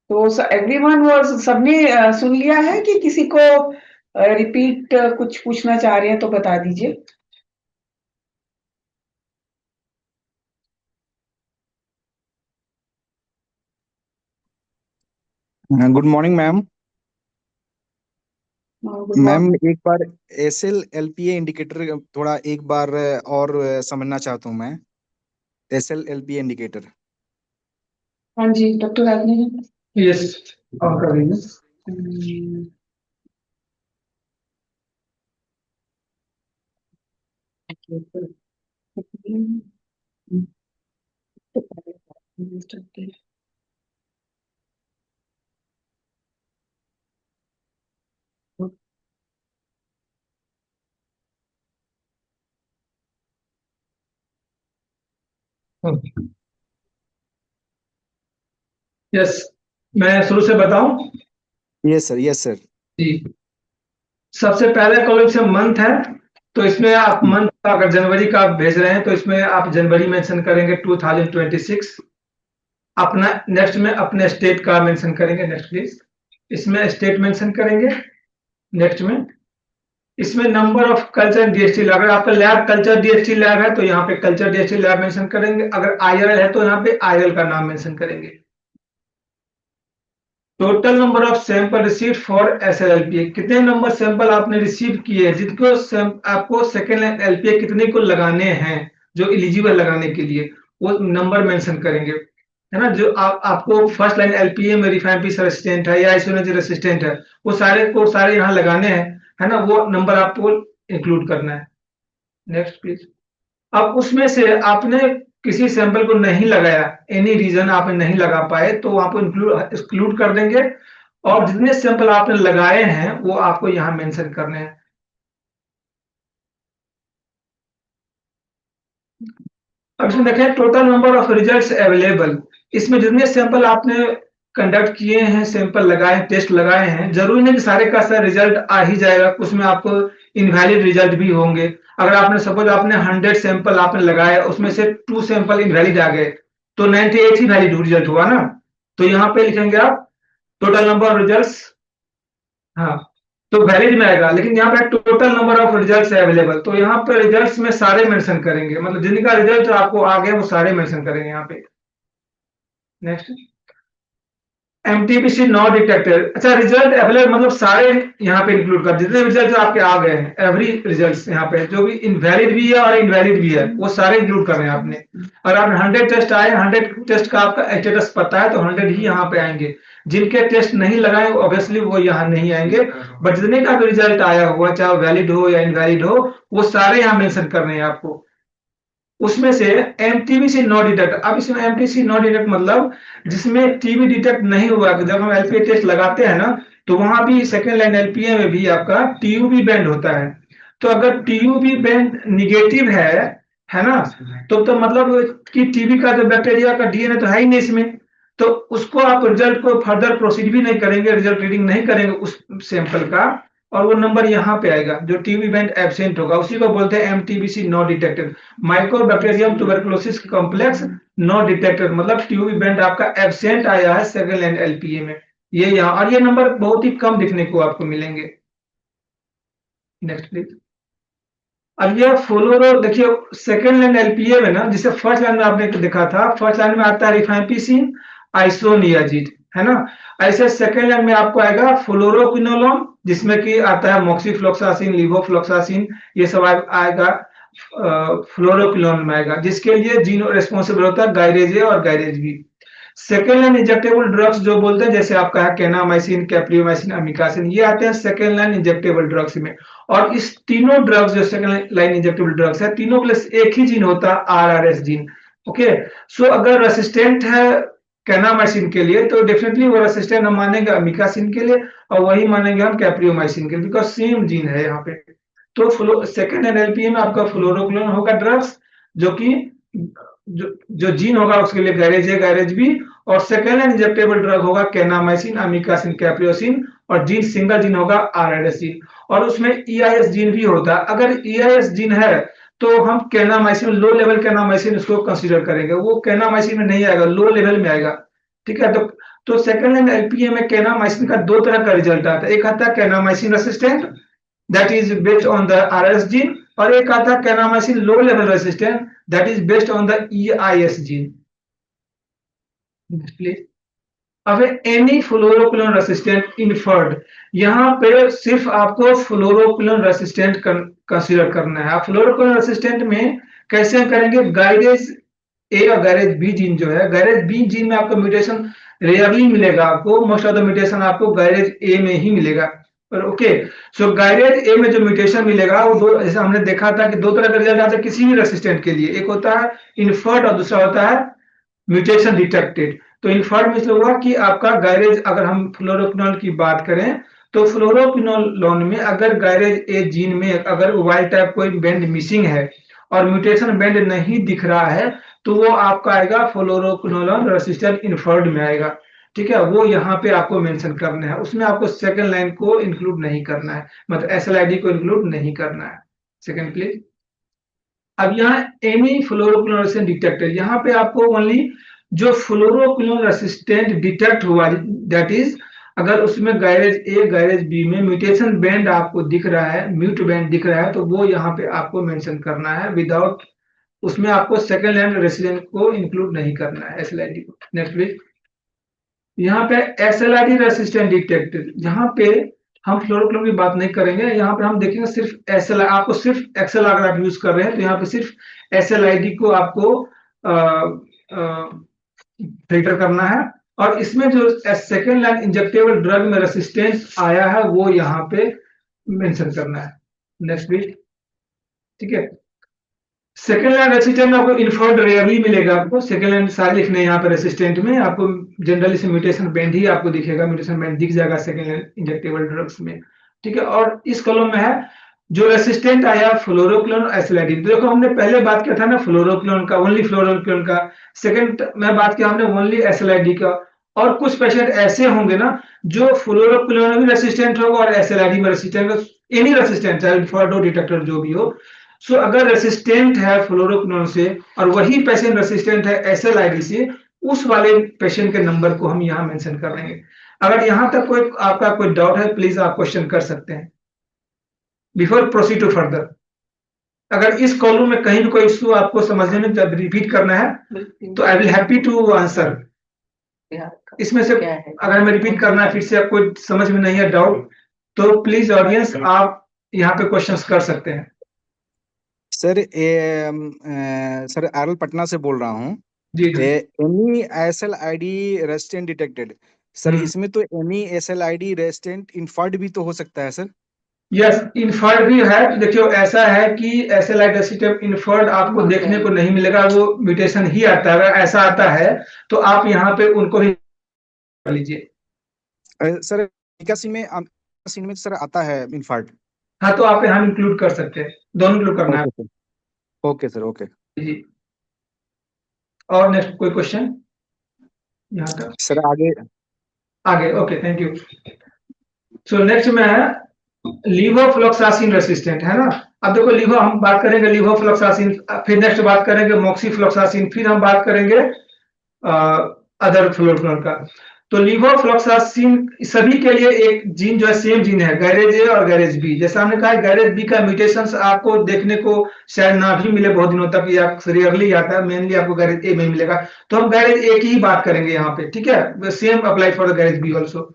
तो everyone was, सबने सुन लिया है कि किसी को रिपीट कुछ पूछना चाह रहे हैं तो बता दीजिए। Good morning ma'am. Good ma'am morning. एक बार एसएल एलपीए इंडिकेटर थोड़ा एक बार और समझना चाहता हूँ मैं। SL LPA indicator. हाँ जी, doctor Ragini ji. Yes, on कर दीजिए। यस, मैं शुरू से बताऊं? Yes sir, yes sir. जी, सबसे पहले कॉलम से मंथ है, तो इसमें आप मंथ अगर जनवरी का आप भेज रहे हैं तो इसमें आप जनवरी मेंशन करेंगे 2026। अपना नेक्स्ट में अपने स्टेट का मेंशन करेंगे, नेक्स्ट प्लीज। इसमें स्टेट मेंशन करेंगे। नेक्स्ट में इसमें number of culture DST lab, अगर आपका लैब कल्चर डीएसटी लैब है तो यहाँ पे कल्चर डीएसटी लैब मेंशन करेंगे। अगर आईएल है तो यहाँ पे आईएल का नाम मेंशन करेंगे। Total number of sample receive for SLLPA, कितने नंबर सैंपल आपने रिसीव किए हैं, जिनको आपको सेकेंड एलपीए कितने को लगाने हैं, जो एलिजिबल लगाने के लिए वो नंबर मेंशन करेंगे, है ना। जो आपको फर्स्ट लाइन एलपीए में रिफाइन पीस रेसिस्टेंट है या आइसोनेज रेसिस्टेंट है, वो सारे को सारे यहाँ लगाने हैं, है ना। वो नंबर आपको इंक्लूड करना है। Next please. अब उसमें से आपने किसी सैंपल को नहीं लगाया, एनी रीजन आपने नहीं लगा पाए, तो आपको एक्सक्लूड कर देंगे। और जितने सैंपल आपने लगाए हैं वो आपको यहाँ मेंशन करने हैं। अब इसमें देखें total number of results available. इसमें जितने सैंपल आपने कंडक्ट किए हैं, सैंपल लगाए, टेस्ट लगाए हैं, जरूरी नहीं कि सारे का सारा रिजल्ट आ ही जाएगा, उसमें आपको इनवैलिड रिजल्ट भी होंगे। अगर आपने सपोज आपने 100 सैंपल आपने लगाए, उसमें से 2 सैंपल इनवैलिड आ गए, तो 98 ही वैलिड रिजल्ट हुआ ना। तो यहाँ पे लिखेंगे आप टोटल नंबर ऑफ रिजल्ट्स, हाँ, तो वैलिड में आएगा। लेकिन यहाँ पे टोटल नंबर ऑफ रिजल्ट्स है अवेलेबल, तो यहाँ पे रिजल्ट्स में सारे मेंशन करेंगे, मतलब जिनका रिजल्ट आपको आ गया वो सारे मेंशन करेंगे यहाँ पे। Next, MTBC not detected. अच्छा, रिजल्ट अवेलेबल मतलब सारे यहाँ पे इंक्लूड कर, जितने रिजल्ट आपके आ गए हैं, एवरी रिजल्ट्स यहाँ पे, जो भी इनवैलिड भी है और इनवैलिड भी है, वो सारे इंक्लूड कर रहे हैं आपने। अगर आपने 100 टेस्ट आए, 100 टेस्ट का आपका स्टेटस पता है, तो 100 ही यहाँ पे आएंगे। जिनके टेस्ट नहीं लगाए ऑब्वियसली वो यहाँ नहीं आएंगे, बट जितने का भी रिजल्ट आया हुआ, चाहे वैलिड हो या इनवैलिड हो, वो सारे यहाँ मेंशन करने हैं आपको। उसमें से एमटीबी नॉट डिटेक्ट। अब इसमें एमटीसी नॉट डिटेक्ट मतलब जिसमें टीबी डिटेक्ट नहीं हुआ, जब हम एलपीए टेस्ट लगाते हैं ना, तो वहां भी सेकेंड लाइन एलपीए में भी आपका टीयूबी बैंड होता है। तो अगर टीयूबी बैंड निगेटिव है ना, तो मतलब कि टीबी का जो बैक्टीरिया का डीएनए तो है ही नहीं इसमें, तो उसको आप रिजल्ट को फर्दर प्रोसीड भी नहीं करेंगे, रिजल्ट रीडिंग नहीं करेंगे उस सैंपल का, और वो नंबर यहाँ पे आएगा जो टीबी बैंड एब्सेंट होगा, उसी को बोलते हैं MTBC not detected. Mycobacterium tuberculosis complex not detected, मतलब टीबी बैंड आपका एब्सेंट आया है सेकेंड लाइन एलपीए में, ये यहाँ। और ये नंबर बहुत ही कम दिखने को आपको मिलेंगे। Next please. अब ये फ्लोरो देखिए, सेकेंड लाइन एलपीए में ना, जिसे फर्स्ट लाइन में आपने देखा था, फर्स्ट लाइन में आता है रिफाम्पिसिन आइसोनियाजिड, है ना। ऐसे सेकेंड लाइन में आपको आएगा फ्लोरोक्विनोलोन, जिसमें कि आता है मॉक्सीफ्लोक्सासिन, लिवोफ्लोक्सासिन, ये सब आएगा फ्लोरोक्विनोलोन में आएगा, जिसके लिए जीन रेस्पॉन्सिबल होता है गायरेज ए और gyrase B. Second line injectable drugs जो बोलते हैं, जैसे आपका है केनामाइसिन, कैप्रियोमाइसिन, अमिकासिन, ये आते हैं सेकेंड लाइन इंजेक्टेबल ड्रग्स में। और इस तीनों ड्रग्स जो सेकेंड लाइन इंजेक्टेबल ड्रग्स है, तीनों के लिए एक ही जीन होता है, आरआरएस जीन। ओके, सो अगर रेसिस्टेंट है केनामाइसिन के लिए, तो डेफिनेटली वो रेसिस्टेंट हम मानेंगे अमिकासिन के लिए, और वही मानेंगे हम कैप्रियोमाइसिन के लिए, बिकॉज सेम जीन है यहाँ पे। तो सेकेंड एनएलपी में आपका फ्लोरोक्विनोलोन होगा ड्रग्स, जो कि जो जीन होगा उसके लिए गैरेज ए गैरेज बी, और सेकेंड इंजेक्टेबल ड्रग होगा केनामाइसिन, अमिकासिन, कैप्रियोसिन, और जीन सिंगल जीन होगा आरआरएस जीन, और उसमें ईआईएस जीन भी होता है। अगर ईआईएस जीन है तो हम केनामाइसिन, लो लेवल केनामाइसिन उसको कंसीडर करेंगे, वो केनामाइसिन में नहीं आएगा, लो लेवल में आएगा। ठीक है, तो सेकेंड लाइन एलपीए में केनामाइसिन का 2 तरह का रिजल्ट आता है। एक आता है kanamycin resistant, that is based on the RS gene, और एक आता है kanamycin low level resistant, that is based on the EIS gene. Please. अब एनी फ्लोरोक्विनोन रेसिस्टेंट इनफर्ड, यहाँ पे सिर्फ आपको फ्लोरोक्विनोन रेसिस्टेंट कंसीडर करना है। फ्लोरोक्विनोन रेसिस्टेंट में कैसे हम करेंगे, गायरेज ए और गायरेज बी जीन जो है, गायरेज बी जीन में आपको म्यूटेशन रेयरली मिलेगा, आपको मोस्ट ऑफ द म्यूटेशन आपको गायरेज ए में ही मिलेगा। पर ओके, सो गायरेज ए में जो म्यूटेशन मिलेगा वो दो, जैसे हमने देखा था कि 2 तरह का रिजल्ट आता है किसी भी रेसिस्टेंट के लिए, एक होता है इनफर्ड और दूसरा होता है म्यूटेशन डिटेक्टेड। तो इनफर्ड में इसलिए हुआ कि आपका गायरेज, अगर हम फ्लोरोक्विनोल की बात करें, तो फ्लोरोक्विनोलोन में अगर गायरेज ए जीन में अगर वाइल्ड टाइप कोई बैंड मिसिंग है और म्यूटेशन बैंड नहीं दिख रहा है, तो वो आपका आएगा फ्लोरोक्विनोलोन रेसिस्टेंट इनफर्ड में आएगा। ठीक है, वो यहाँ पे आपको मेंशन करना है, उसमें आपको सेकंड लाइन को इंक्लूड नहीं करना है, मतलब SLID को इंक्लूड नहीं करना है। Second please. अब यहाँ एनी फ्लोरोक्लोरेसेंट डिटेक्टेड, यहाँ पे आपको ओनली जो फ्लोरोक्लोर रेसिस्टेंट डिटेक्ट हुआ, दैट इज अगर उसमें गैरेज ए गैरेज बी में म्यूटेशन बैंड आपको दिख रहा है, म्यूट बैंड दिख रहा है, तो वो यहाँ पे आपको मेंशन करना है विदाउट, उसमें आपको सेकंड लाइन रेसिडेंट को इंक्लूड नहीं करना है SLID को। Next please. यहाँ पे SLID रेसिस्टेंट डिटेक्टेड, यहाँ पे हम फ्लोरोक्लोर की बात नहीं करेंगे, यहाँ पे हम देखेंगे सिर्फ SLI, आपको सिर्फ एक्सेल अगर आप यूज कर रहे हैं तो यहाँ पे सिर्फ SLID को आपको फिल्टर करना है, और इसमें जो सेकेंड लाइन इंजेक्टेबल ड्रग में रेसिस्टेंस आया है वो यहाँ पे मेंशन करना है। Next please. ठीक है, सेकेंड लाइन रेसिस्टेंट में आपको इन्फर्ड रेयरली मिलेगा, आपको सेकेंड लाइन सारे लिखने हैं यहाँ पे रेसिस्टेंट में, आपको जनरली से म्यूटेशन बैंड ही आपको दिखेगा, म्यूटेशन बैंड दिख जाएगा सेकेंड लाइन इंजेक्टेबल ड्रग्स में। ठीक है, और इस कॉलम में है जो रेसिस्टेंट आया फ्लोरोक्लोन SLID। देखो हमने पहले बात किया था ना फ्लोरोक्लोन का, ओनली फ्लोरोक्लोन का, सेकंड में बात किया हमने ओनली SLID का, और कुछ पेशेंट ऐसे होंगे ना जो फ्लोरोक्लोन में भी रेसिस्टेंट होगा और SLID में रेसिस्टेंट, एनी रेसिस्टेंट चाहे इन्फर्ड हो डिटेक्टर जो भी हो। सो अगर रेसिस्टेंट है फ्लोरोक्लोन से और वही पेशेंट रेसिस्टेंट है SLID से, उस वाले पेशेंट के नंबर को हम यहाँ मेंशन कर देंगे। अगर यहाँ तक कोई आपका कोई डाउट है प्लीज आप क्वेश्चन कर सकते हैं बिफोर प्रोसीड टू फर्दर। अगर इस कॉलम में कहीं भी कोई इशू आपको समझने में जब रिपीट करना है तो I will happy to answer. इसमें से अगर मैं रिपीट करना है फिर से आपको समझ में नहीं है डाउट, तो प्लीज ऑडियंस आप यहाँ पे क्वेश्चंस कर सकते हैं। सर सर आरएल पटना से बोल रहा हूँ। जी जी। Any SLID resistant detected, sir इसमें तो एनी SLID रेसिस्टेंट इन्फर्ड भी तो हो सकता है सर? यस, इन्फर्ड भी है। देखियो ऐसा है कि SLID रेसिस्टेंट इन्फर्ड आपको देखने को नहीं मिलेगा, वो म्यूटेशन ही आता है। अगर ऐसा आता है तो आप यहाँ पे उनको भी कर लीजिए। सर सीन में सर आता है इन्फर्ड। हाँ, तो आप यहाँ इंक्लूड कर सकते हैं, दोनों इंक्लूड करना है। ओके सर, ओके जी। और नेक्स्ट कोई क्वेश्चन यहाँ तक? सर आगे आगे okay, thank you. So next में है लीवोफ्लॉक्सासिन रेसिस्टेंट, है ना। अब देखो लीवो हम बात करेंगे लीवोफ्लॉक्सासिन, फिर नेक्स्ट बात करेंगे मॉक्सीफ्लॉक्सासिन, फिर हम बात करेंगे अदर फ्लोरोक्लोर का। तो लीवोफ्लॉक्सासिन सभी के लिए एक जीन जो है सेम जीन है, गैरेज ए और गैरेज बी। जैसा हमने कहा गैरेज बी का म्यूटेशंस आपको देखने को शायद ना भी मिले बहुत दिनों तक, या रेयरली आता है, मेनली आपको गैरेज ए में मिलेगा। तो हम गैरेज ए की ही बात करेंगे यहाँ पे, ठीक है। Same apply for the gyrase B also.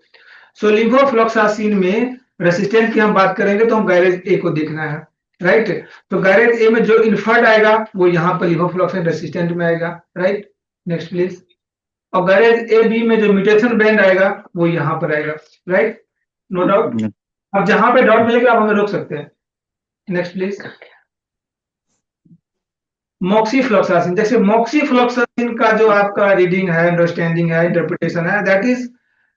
So levofloxacin में रेसिस्टेंट की हम बात करेंगे तो हम गैरेज ए को देखना है, राइट। तो गैरेज ए में जो इन्फर्ड आएगा वो यहाँ पर लीवोफ्लॉक्सासिन रेसिस्टेंट में आएगा, राइट। Next please. और गैरेज ए बी में जो म्यूटेशन बैंड आएगा वो यहाँ पर आएगा, राइट, नो डाउट। अब जहां पे डाउट मिलेगा आप हमें रोक सकते हैं। Next please. मॉक्सीफ्लॉक्सासिन, जैसे मॉक्सीफ्लॉक्सासिन का जो आपका रीडिंग है, अंडरस्टैंडिंग है, इंटरप्रिटेशन है, that is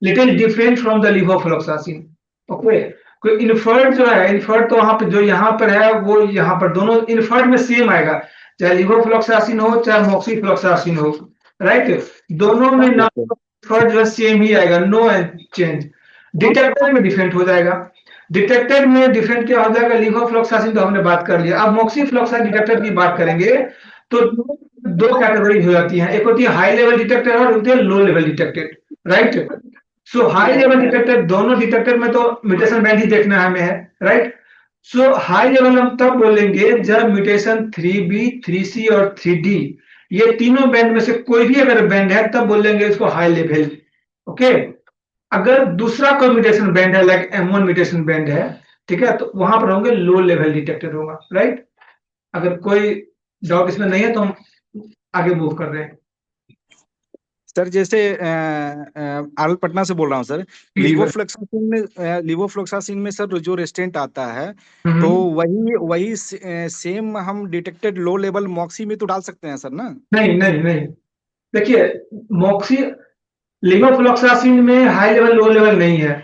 little different from the levofloxacin. Okay, कोई इन्फर्ड जो है, इन्फर्ड तो वहां पे जो यहाँ पर है वो यहाँ पर दोनों इन्फर्ड में सेम आएगा, चाहे लीवोफ्लॉक्सासिन हो चाहे मॉक्सीफ्लॉक्सासिन हो, राइट। दोनों में इन्फर्ड जो सेम ही आएगा, नो चेंज। डिटेक्टर में डिफरेंट हो जाएगा। डिटेक्टर में डिफरेंट क्या हो जाएगा, लीवोफ्लॉक्सासिन तो हमने बात कर लिया। अब मॉक्सीफ्लॉक्सासिन डिटेक्टर की बात करेंगे तो दो कैटेगरी हो जाती है, एक होती है हाई लेवल डिटेक्टर और होती है लो लेवल डिटेक्टर, राइट। सो हाई लेवल डिटेक्टर, दोनों डिटेक्टर में तो म्यूटेशन बैंड ही देखना हमें है, राइट। सो हाई लेवल हम तब बोलेंगे जब म्यूटेशन 3B, 3C और 3D ये तीनों बैंड में से कोई भी अगर बैंड है तब बोलेंगे इसको हाई लेवल, ओके। अगर दूसरा कोई म्यूटेशन बैंड है लाइक M1 म्यूटेशन बैंड है, ठीक है, तो वहां पर होंगे लो लेवल डिटेक्टर होगा, राइट। अगर कोई डाउट इसमें नहीं है तो हम आगे मूव कर रहे हैं। सर जैसे आरएल पटना से बोल रहा हूँ सर। लीवोफ्लॉक्सासिन में सर जो रेसिस्टेंट आता है तो वही सेम हम डिटेक्टेड लो लेवल मॉक्सी में तो डाल सकते हैं सर ना? नहीं नहीं नहीं, देखिए मॉक्सी लीवोफ्लॉक्सासिन में हाई लेवल लो लेवल नहीं है,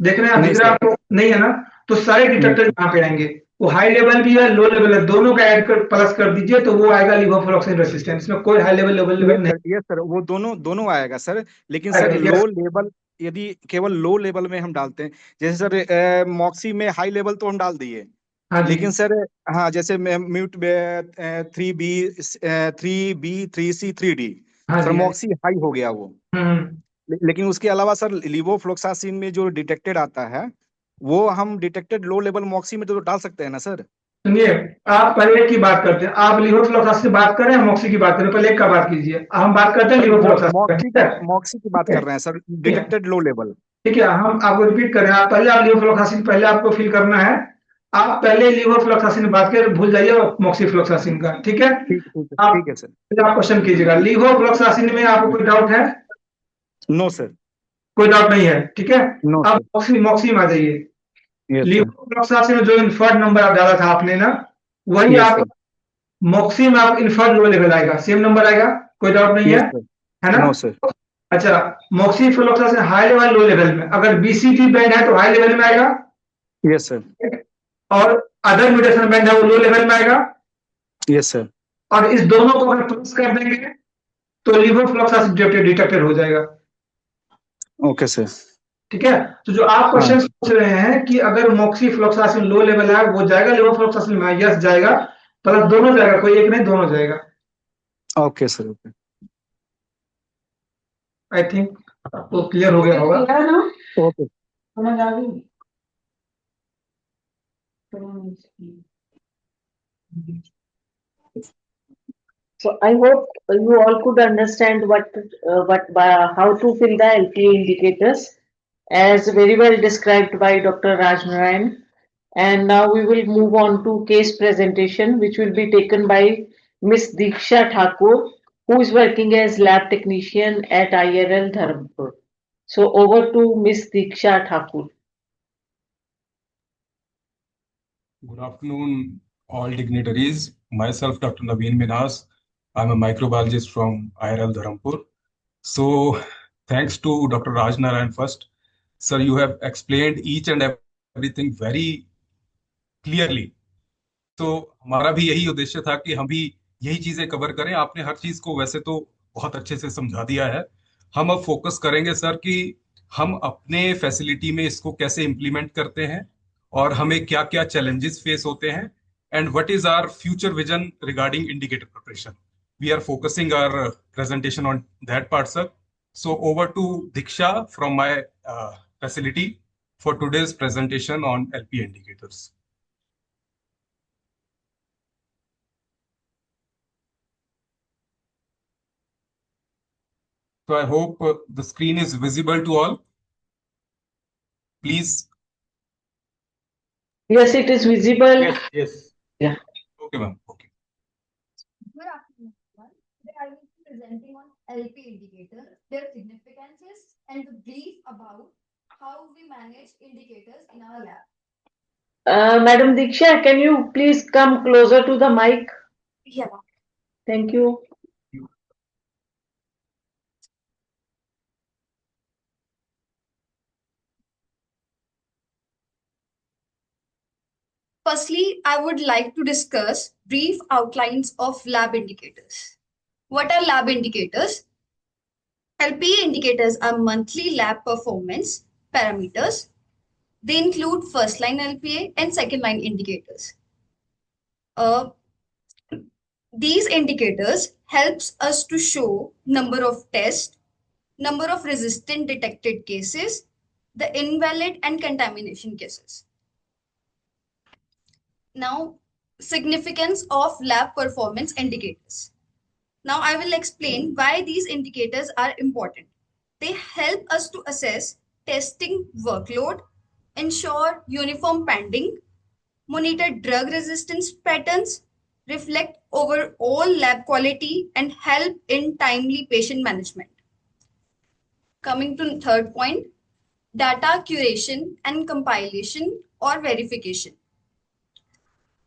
देख रहे हैं आप, दिख रहा है आपको? नहीं है ना, तो सारे डिटेक्टर यहाँ पे आएंगे। वो हाई लेवल भी है, लो लेवल है, दोनों का ऐड कर प्लस कर दीजिए तो वो आएगा लिवोफ्लोक्सिन रेसिस्टेंट। इसमें कोई हाई लेवल लेवल यस नहीं सर, यस सर, वो दोनों दोनों आएगा सर। लेकिन सर आएगा। लो यस। लेवल, यदि केवल लो लेवल में हम डालते हैं, जैसे सर मॉक्सी में हाई लेवल तो हम डाल दिए, हाँ जी। लेकिन सर हाँ, जैसे mute 3B, 3B, 3C, 3D, हाँ सर जी। हाँ जी। मॉक्सी हाई हो गया वो। हम्म। लेकिन उसके अलावा सर लिवोफ्लोक्सासिन में जो डिटेक्टेड आता है, वो हम डिटेक्टेड लो लेवल मॉक्सी में तो डाल सकते हैं ना सर? सुनिए, आप पहले एक की बात करते हैं, आप लिवोफ्लोक्सासिन की बात करें या मॉक्सी की बात करें, पहले एक का बात कीजिए। हम बात करते हैं सर लिवोफ्लोक्सासिन का, ठीक है? मॉक्सी की बात कर रहे हैं सर, ठीक है। Detected low level. ठीक है, हम आपको रिपीट करें, आप पहले आप लिवोफ्लोक्सासिन पहले आपको फिल करना है। आप पहले लिवोफ्लोक्सासिन बात कर, भूल जाइए मॉक्सीफ्लोक्सासिन का, ठीक है? ठीक ठीक है, आप ठीक है सर। पहले आप क्वेश्चन कीजिएगा। लिवोफ्लोक्सासिन में आपको कोई डाउट है? No sir. कोई डाउट नहीं है, ठीक है? नो अब सर। मॉक्सी मॉक्सी में आ जाइए। Yes sir. लिवोफ्लोक्सासिन में जो इन्फर्ड नंबर आप डाला था आपने ना, वही यस आप सर। मॉक्सी में आप इन्फर्ड लो लेवल आएगा, सेम नंबर आएगा, कोई डाउट नहीं यस सर। है ना? No sir. अच्छा, moxifloxacin high level low level में, अगर बीसीटी बैंड है तो हाई लेवल में आएगा, यस सर। और अदर म्यूटेशन बैंड है वो लो लेवल में आएगा। Yes sir. और इस दोनों को अगर प्लस कर देंगे तो लिवोफ्लोक्सासिन डिटेक्टेड हो जाएगा। Okay sir. ठीक है? तो जो आप हाँ। क्वेश्चन पूछ रहे हैं कि अगर मॉक्सीफ्लोक्सासिन लो लेवल है, वो जाएगा लिवोफ्लोक्सासिन में? यस जाएगा, प्लस दोनों जाएगा, कोई एक नहीं, दोनों जाएगा। Okay sir. Okay. I think आपको क्लियर हो गया होगा। क्लियर ना? ओके। समझ आ गई? So I hope you all could understand how to fill the LPA indicators, as very well described by Dr. Raj Narayan. And now we will move on to case presentation, which will be taken by Miss Diksha Thakur, who is working as lab technician at IRL Dharampur. So over to Miss Diksha Thakur. Good afternoon, all dignitaries. Myself, Dr. Naveen Minhas. I'm a microbiologist from IRL Dharampur. So, thanks to Dr. Raj Narayan first. Sir, you have explained each and everything very clearly. तो हमारा भी यही उद्देश्य था कि हम भी यही चीजें कवर करें। आपने हर चीज को वैसे तो बहुत अच्छे से समझा दिया है। हम अब फोकस करेंगे सर कि हम अपने फैसिलिटी में इसको कैसे इम्प्लीमेंट करते हैं और हमें क्या क्या चैलेंजेस फेस होते हैं, and what is our future vision regarding indicator preparation. We are focusing our presentation on that part, sir. So over to Diksha from my facility for today's presentation on LP indicators. So I hope the screen is visible to all. Please. Yes, it is visible. Yes. Yeah. Okay, ma'am. Okay. Good afternoon, everyone. Today I will be presenting on LP indicators, their significances, and the brief about how we manage indicators in our lab. Madam Diksha, can you please come closer to the mic? Yeah. Thank you. Firstly, I would like to discuss brief outlines of lab indicators. What are lab indicators? LPA indicators are monthly lab performance parameters. They include first line LPA and second line indicators. These indicators helps us to show number of tests, number of resistant detected cases, the invalid and contamination cases. Now, significance of lab performance indicators. Now, I will explain why these indicators are important. They help us to assess testing workload, ensure uniform pending, monitor drug resistance patterns, reflect overall lab quality, and help in timely patient management. Coming to third point, data curation and compilation or verification.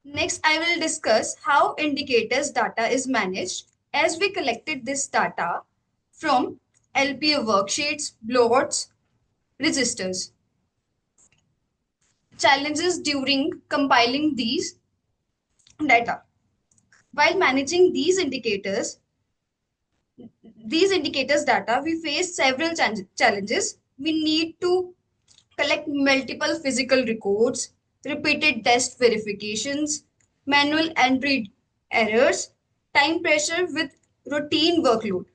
Next, I will discuss how indicators data is managed as we collected this data from LPA worksheets, blots, registers. challenges during compiling these data. While managing these indicators data, we face several challenges. We need to collect multiple physical records, repeated test verifications, manual entry errors, time pressure with routine workload.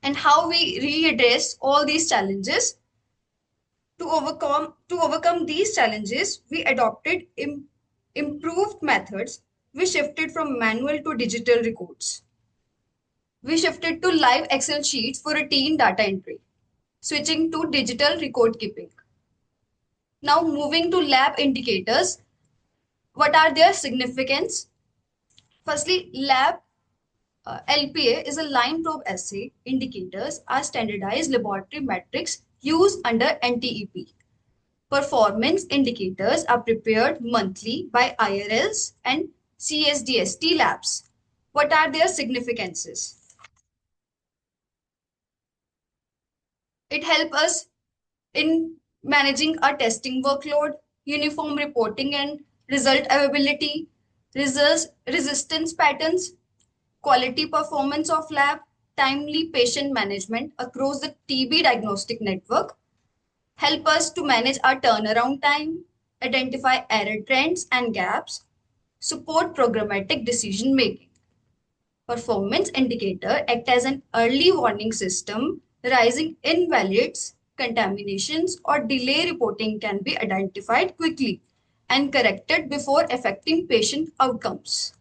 And how we readdress all these challenges. To overcome these challenges, we adopted improved methods. We shifted from manual to digital records. We shifted to live Excel sheets for routine data entry, switching to digital record keeping. Now moving to lab indicators. What are their significance? Firstly, lab LPA is a line probe assay. Indicators are standardized laboratory metrics used under NTEP. Performance indicators are prepared monthly by IRLs and CSDST labs. What are their significances? It helps us in managing our testing workload, uniform reporting and result availability, results resistance patterns, quality performance of lab, timely patient management across the TB diagnostic network, help us to manage our turnaround time, identify error trends and gaps, support programmatic decision making. Performance indicator act as an early warning system. Rising invalids, contaminations, or delay reporting can be identified quickly and corrected before affecting patient outcomes.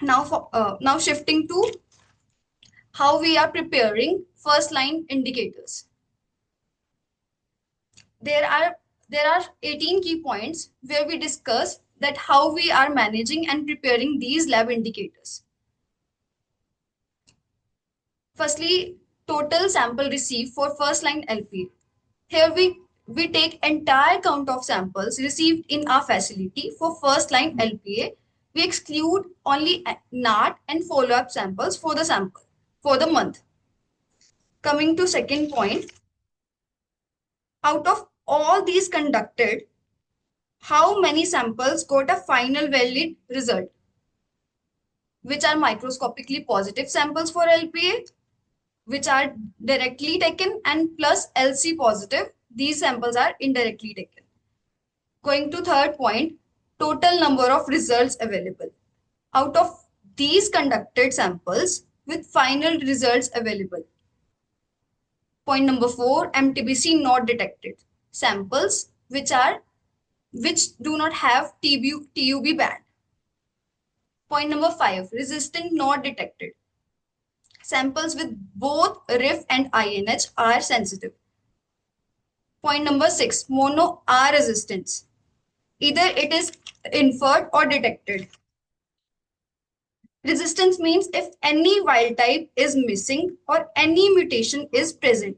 Now shifting to how we are preparing first line indicators. There are 18 key points where we discuss that how we are managing and preparing these lab indicators. Firstly, total sample received for first line LPA. Here we take entire count of samples received in our facility for first line LPA. We exclude only NAT and follow-up samples for the month. Coming to second point, out of all these conducted, how many samples got a final valid result? Which are microscopically positive samples for LPA, which are directly taken, and plus LC positive, these samples are indirectly taken. Going to third point, total number of results available. Out of these conducted samples with final results available. Point number 4, MTBC not detected. Samples which do not have TUB band. Point number 5, resistant not detected. Samples with both RIF and INH are sensitive. Point number 6, mono R resistance. Either it is inferred or detected. Resistance means if any wild type is missing or any mutation is present,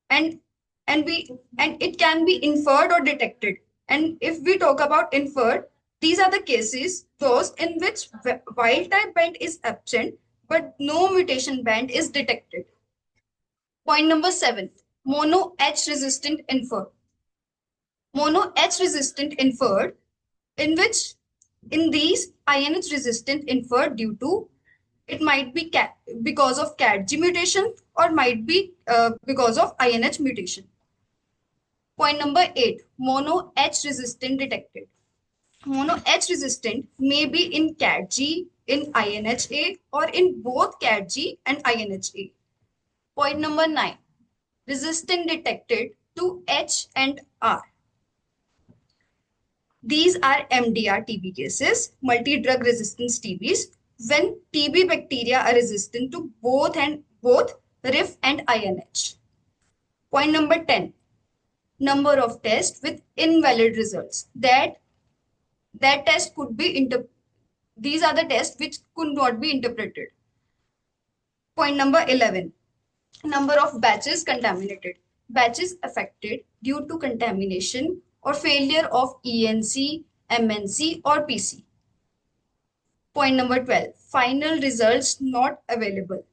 and it can be inferred or detected. And if we talk about inferred, these are the cases, those in which wild type band is absent but no mutation band is detected. Point number 7, mono H resistant inferred. Mono H resistant inferred, in these INH resistant inferred due to, it might be because of CATG mutation or might be because of INH mutation. Point number 8, mono H resistant detected. Mono H resistant may be in CATG, in INHA, or in both CATG and INHA. Point number 9, resistant detected to H and R. These are MDR TB cases, multi-drug resistance TBs, when TB bacteria are resistant to both RIF and INH. Point number 10, number of tests with invalid results. That test could be these are the tests which could not be interpreted. Point number 11, number of batches contaminated. Batches affected due to contamination or failure of ENC, MNC, or PC. Point number 12, final results not available.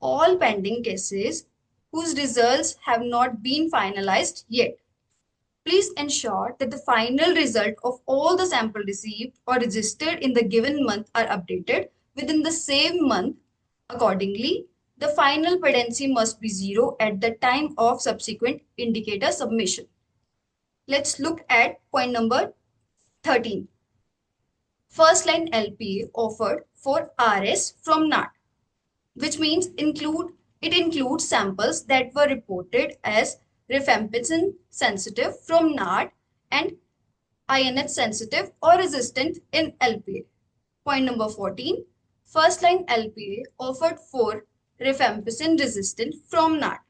All pending cases whose results have not been finalized yet. Please ensure that the final result of all the sample received or registered in the given month are updated within the same month. Accordingly, the final pendency must be 0 at the time of subsequent indicator submission. Let's look at point number 13. First line LPA offered for RS from NAT, which means it includes samples that were reported as rifampicin sensitive from NAT and INH sensitive or resistant in LPA. Point number 14. First line LPA offered for rifampicin resistant from NAT.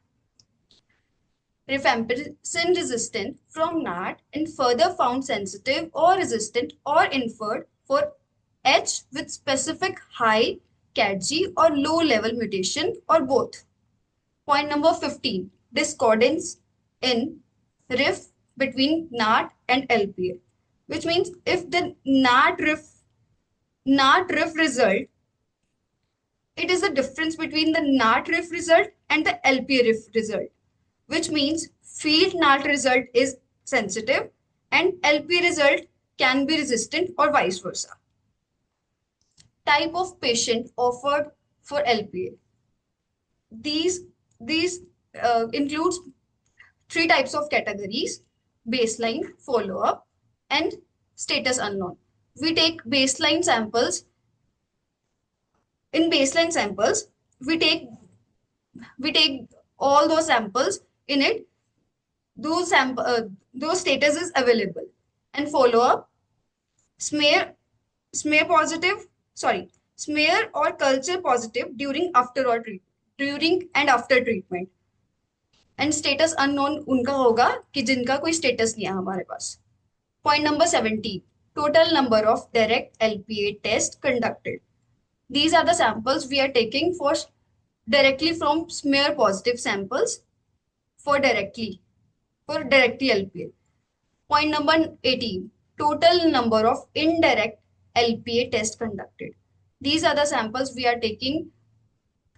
Rifampicin resistant from NAT and further found sensitive or resistant or inferred for H with specific high CATG or low level mutation or both. Point number 15. Discordance in RIF between NAT and LPA, which means if the NAT RIF result, it is the difference between the NAT RIF result and the LPA RIF result, which means field NAT result is sensitive and LPA result can be resistant or vice versa. Type of patient offered for LPA. These includes 3 types of categories: baseline, follow-up, and status unknown. We take baseline samples. In baseline samples, we take all those samples in it. Those status is available. And follow-up, smear or culture positive during and after treatment. And status unknown उनका होगा कि जिनका कोई status नहीं है हमारे पास. Point number 17. Total number of direct LPA tests conducted. These are the samples we are taking for directly from smear positive samples for directly LPA. Point number 18. Total number of indirect LPA tests conducted. These are the samples we are taking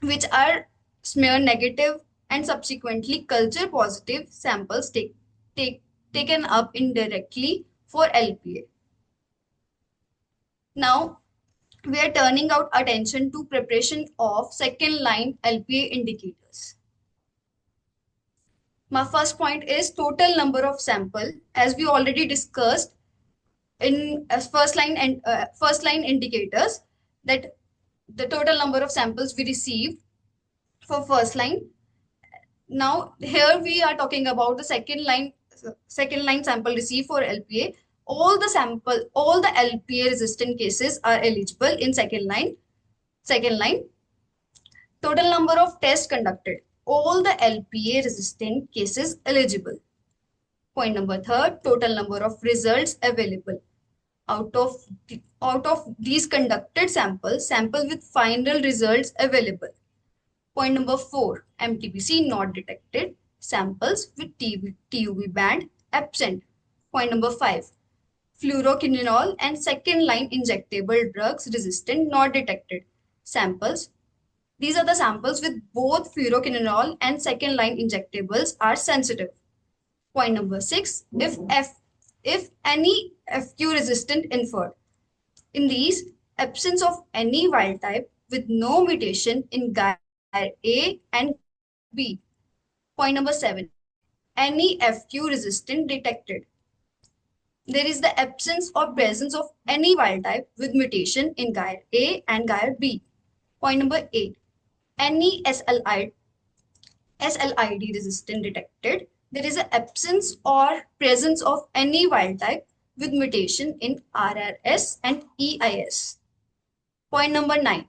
which are smear negative and subsequently culture positive samples taken up indirectly for LPA. Now, we are turning our attention to preparation of second line LPA indicators. My first point is total number of sample. As we already discussed in first line indicators, that the total number of samples we received for first line. Now here we are talking about the second line sample received for LPA. All the LPA resistant cases are eligible in second line. Total number of tests conducted. All the LPA resistant cases eligible. Point number 3, total number of results available. Out of these conducted samples, sample with final results available. Point number 4, MTBC not detected, samples with TUV band absent. Point number 5, fluoroquinolone and second line injectable drugs resistant not detected, samples. These are the samples with both fluoroquinolone and second line injectables are sensitive. Point number 6, if any FQ resistant inferred. In these, absence of any wild type with no mutation in GAIR A and B. Point number 7, any FQ resistant detected. There is the absence or presence of any wild type with mutation in GAIR A and GAIR B. Point number 8, any SLID resistant detected. There is an absence or presence of any wild type with mutation in RRS and EIS. Point number 9,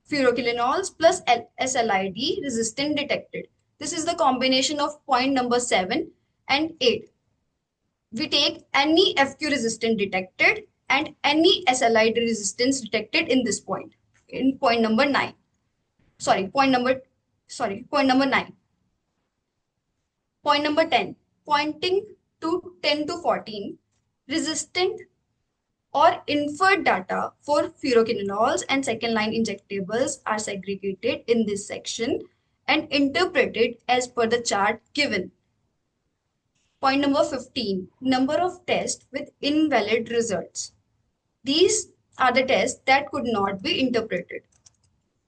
fluoroquinones plus SLID resistant detected. This is the combination of point number 7 and 8. We take any FQ resistant detected and any SLID resistance detected in this point, in point number 9. Point number 9. Point number 10, pointing to 10 to 14, resistant or inferred data for fluoroquinolones and second line injectables are segregated in this section and interpreted as per the chart given. Point number 15, number of tests with invalid results. These are the tests that could not be interpreted.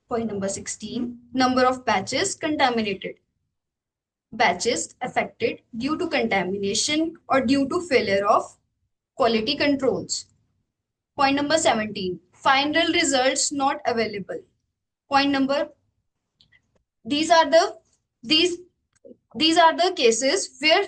Point number 16, number of batches contaminated. Batches affected due to contamination or due to failure of quality controls. Point number 17, final results not available. Point number, these are the cases where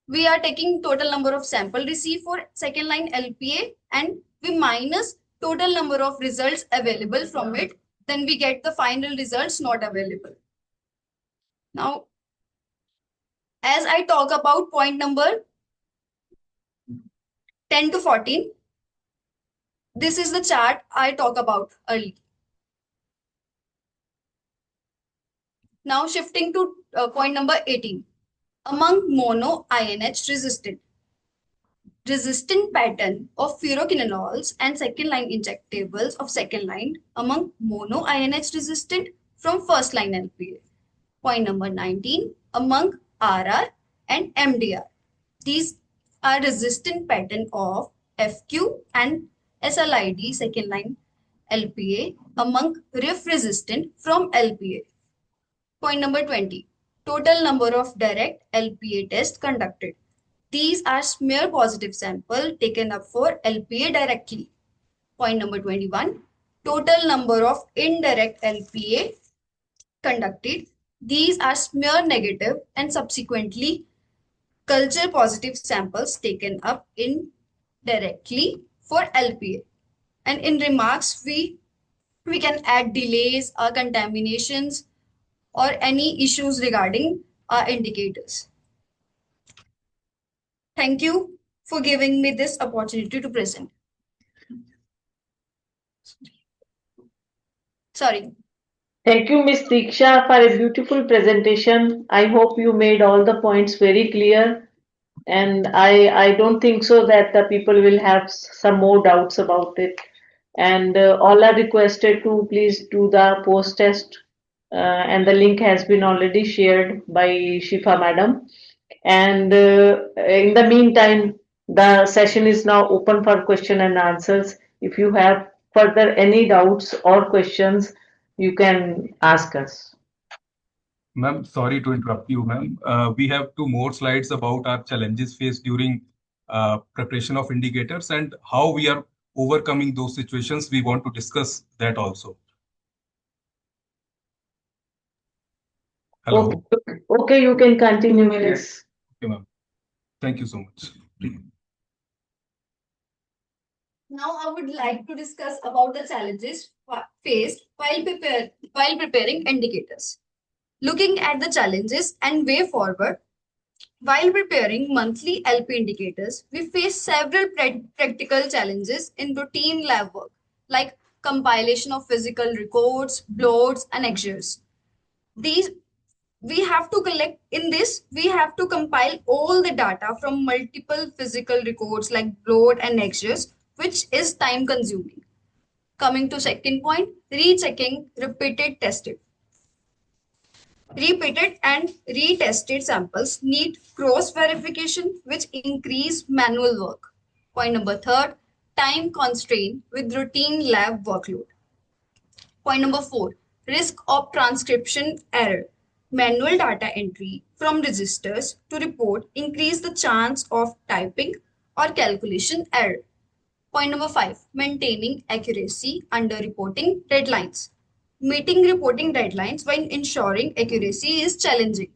we are taking total number of sample received for second line LPA and we minus total number of results available from it, then we get the final results not available. Now, as I talk about point number 10 to 14, this is the chart I talk about earlier. Now shifting to point number 18. Among mono INH resistant pattern of fluoroquinolones and second line injectables of second line among mono INH resistant from first line LPA. Point number 19, among RR and MDR. These are resistant pattern of FQ and SLID second line LPA among RIF resistant from LPA. Point number 20, total number of direct LPA tests conducted. These are smear positive sample taken up for LPA directly. Point number 21, total number of indirect LPA conducted. These are smear negative and subsequently culture positive samples taken up indirectly for LPA. And in remarks, we can add delays or contaminations or any issues regarding our indicators. Thank you for giving me this opportunity to present. Sorry. Thank you, Ms. Diksha, for a beautiful presentation. I hope you made all the points very clear. And I don't think so that the people will have some more doubts about it. And all are requested to please do the post test. And the link has been already shared by Shifa Madam. And in the meantime, the session is now open for question and answers. If you have further any doubts or questions, you can ask us. Ma'am, sorry to interrupt you, ma'am. We have 2 more slides about our challenges faced during preparation of indicators and how we are overcoming those situations. We want to discuss that also. Hello. Okay, you can continue, please. Okay, ma'am. Thank you so much. Now I would like to discuss about the challenges faced while preparing indicators. Looking at the challenges and way forward, while preparing monthly LP indicators, we face several practical challenges in routine lab work, like compilation of physical records, bloats, and extras. These we have to compile all the data from multiple physical records like bloat and extras, which is time consuming. Coming to second point, rechecking repeated tested. Repeated and retested samples need cross verification, which increase manual work. Point number third, time constraint with routine lab workload. Point number 4, risk of transcription error. Manual data entry from registers to report increase the chance of typing or calculation error. Point number 5, maintaining accuracy under reporting deadlines. Meeting reporting deadlines while ensuring accuracy is challenging.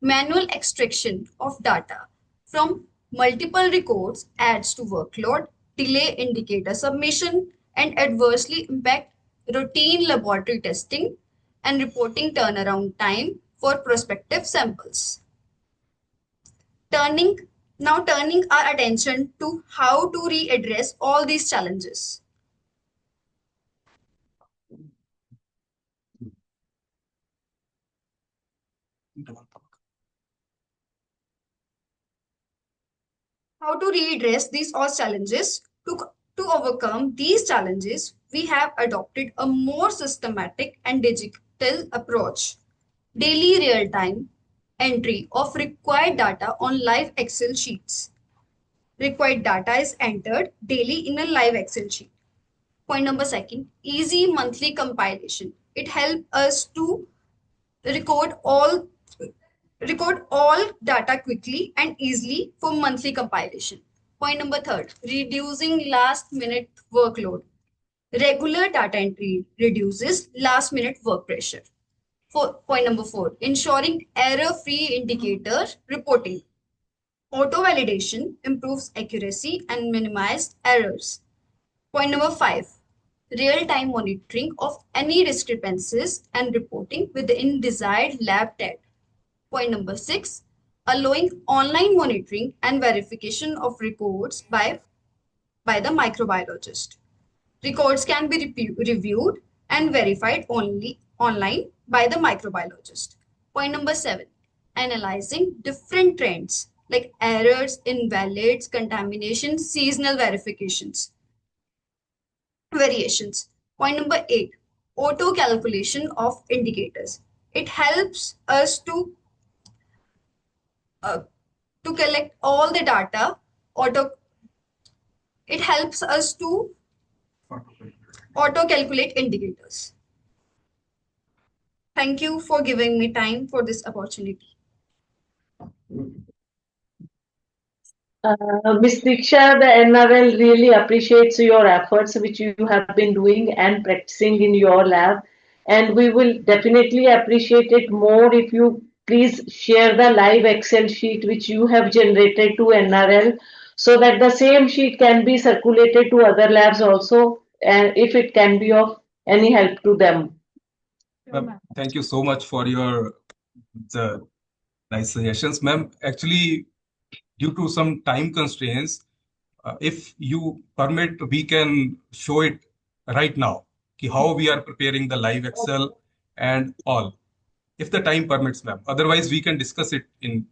Manual extraction of data from multiple records adds to workload, delay indicator submission, and adversely impact routine laboratory testing and reporting turnaround time for prospective samples. Turning our attention to how to readdress all these challenges. How to readdress these all challenges? To overcome these challenges, we have adopted a more systematic and digital approach. Daily real-time entry of required data on live Excel sheets. Required data is entered daily in a live Excel sheet. Point number second, easy monthly compilation. It helps us to record all data quickly and easily for monthly compilation. Point number third, reducing last minute workload. Regular data entry reduces last minute work pressure. Point number four, ensuring error-free indicator reporting. Auto validation improves accuracy and minimizes errors. Point number five, real-time monitoring of any discrepancies and reporting within desired lab data. Point number six, allowing online monitoring and verification of records by the microbiologist. Records can be reviewed and verified only online by the microbiologist. Point number seven, analyzing different trends like errors, invalids, contamination, seasonal variations. Point number eight, auto calculation of indicators. It helps us to collect all the data. It helps us to auto calculate indicators. Thank you for giving me time for this opportunity. Ms. Diksha, the NRL really appreciates your efforts which you have been doing and practicing in your lab. And we will definitely appreciate it more if you please share the live Excel sheet which you have generated to NRL so that the same sheet can be circulated to other labs also, and if it can be of any help to them. Ma'am, thank you so much for your nice suggestions, ma'am. Actually, due to some time constraints, if you permit, we can show it right now, how we are preparing the live Excel and all, if the time permits, ma'am. Otherwise, we can discuss it in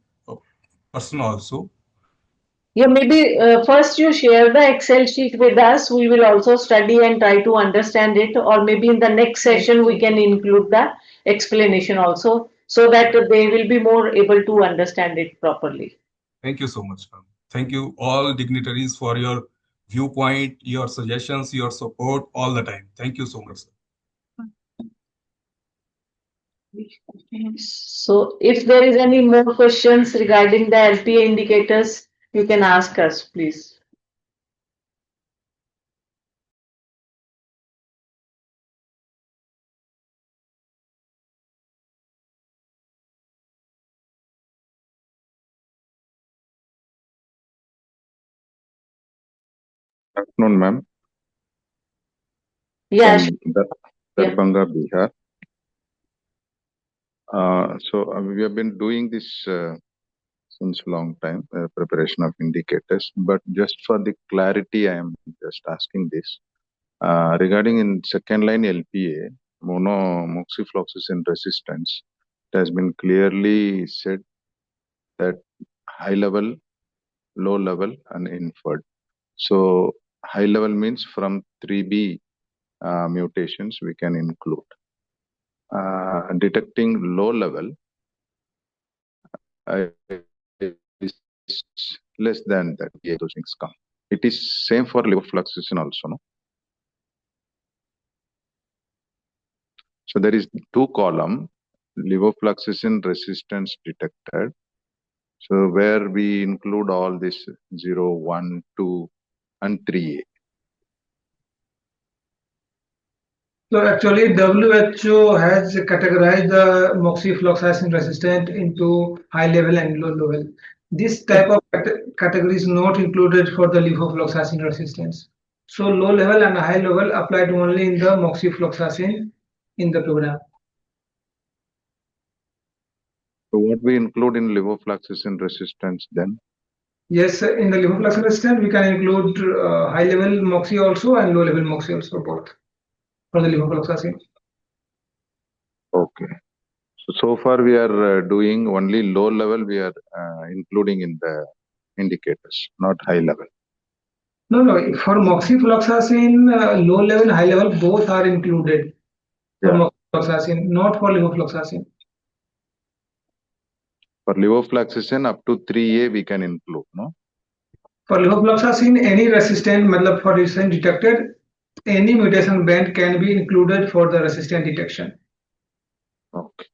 person also. Yeah, maybe first you share the Excel sheet with us. We will also study and try to understand it, or maybe in the next session we can include the explanation also so that they will be more able to understand it properly. Thank you so much, ma'am. Thank you all dignitaries for your viewpoint, your suggestions, your support all the time. Thank you so much, sir. So if there is any more questions regarding the LPA indicators, you can ask us, please. Good afternoon, ma'am. Yes. From Darbhanga, Bihar. We have been doing this since a long time, preparation of indicators. But just for the clarity, I am just asking this. Regarding in second line LPA, monomoxifloxacin resistance, it has been clearly said that high level, low level, and inferred. So high level means from 3B mutations we can include. Detecting low level is less than that. Those things come. It is same for levofloxacin also, no? So there is two column, levofloxacin resistance detected. So where we include all this 0, 1, 2, and 3A. So actually, WHO has categorized the moxifloxacin resistant into high level and low level. This type of category is not included for the levofloxacin resistance. So low level and high level applied only in the moxifloxacin in the program. So what we include in levofloxacin resistance then? Yes, in the levofloxacin resistant, we can include high level moxi also and low level moxi also, both for the levofloxacin. Okay. So far we are doing only low level, we are including in the indicators, not high level. No, for moxifloxacin, low level, high level, both are included for moxifloxacin, not for levofloxacin. For levofloxacin, up to 3A we can include, no? For levofloxacin, any resistant, matlab for resistant detected, any mutation band can be included for the resistant detection. Okay,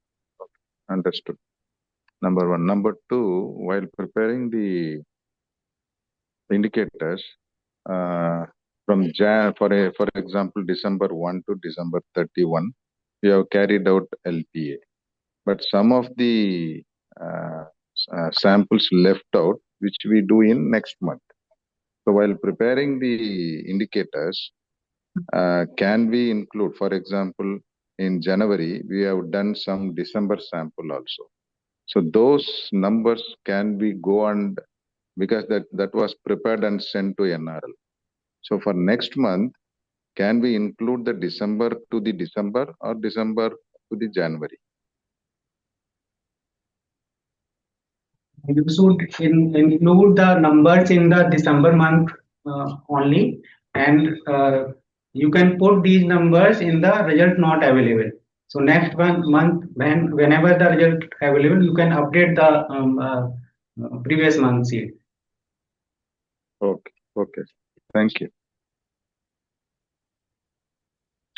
understood. Number one. Number two, while preparing the indicators, from for example, December 1 to December 31, we have carried out LPA. But some of the samples left out, which we do in next month. So while preparing the indicators, can we include, for example, in January, we have done some December sample also. So those numbers can be go and because that was prepared and sent to NRL. So for next month, can we include the December to the December or December to the January? You should include the numbers in the December month only, and you can put these numbers in the result not available. So next month, whenever the result available, you can update the previous month sheet. Okay. Thank you.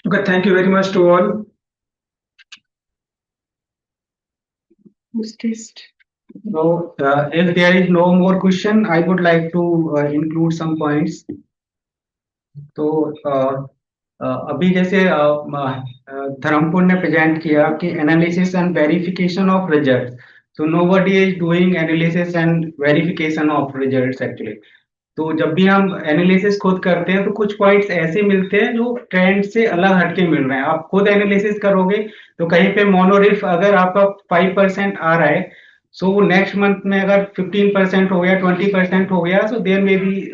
Okay, thank you very much to all. So if there is no more question, I would like to include some points. तो अभी जैसे धर्मपुर ने प्रेजेंट किया कि analysis and verification of result, so nobody is doing analysis and verification of results actually. तो जब भी हम एनालिसिस खुद करते हैं तो कुछ पॉइंट्स ऐसे मिलते हैं जो ट्रेंड से अलग हटके मिल रहे हैं. आप खुद एनालिसिस करोगे तो कहीं पे मोनोरिफ अगर आपका 5% आ रहा है, सो वो नेक्स्ट मंथ में अगर 15% हो गया, 20% हो गया, so there may be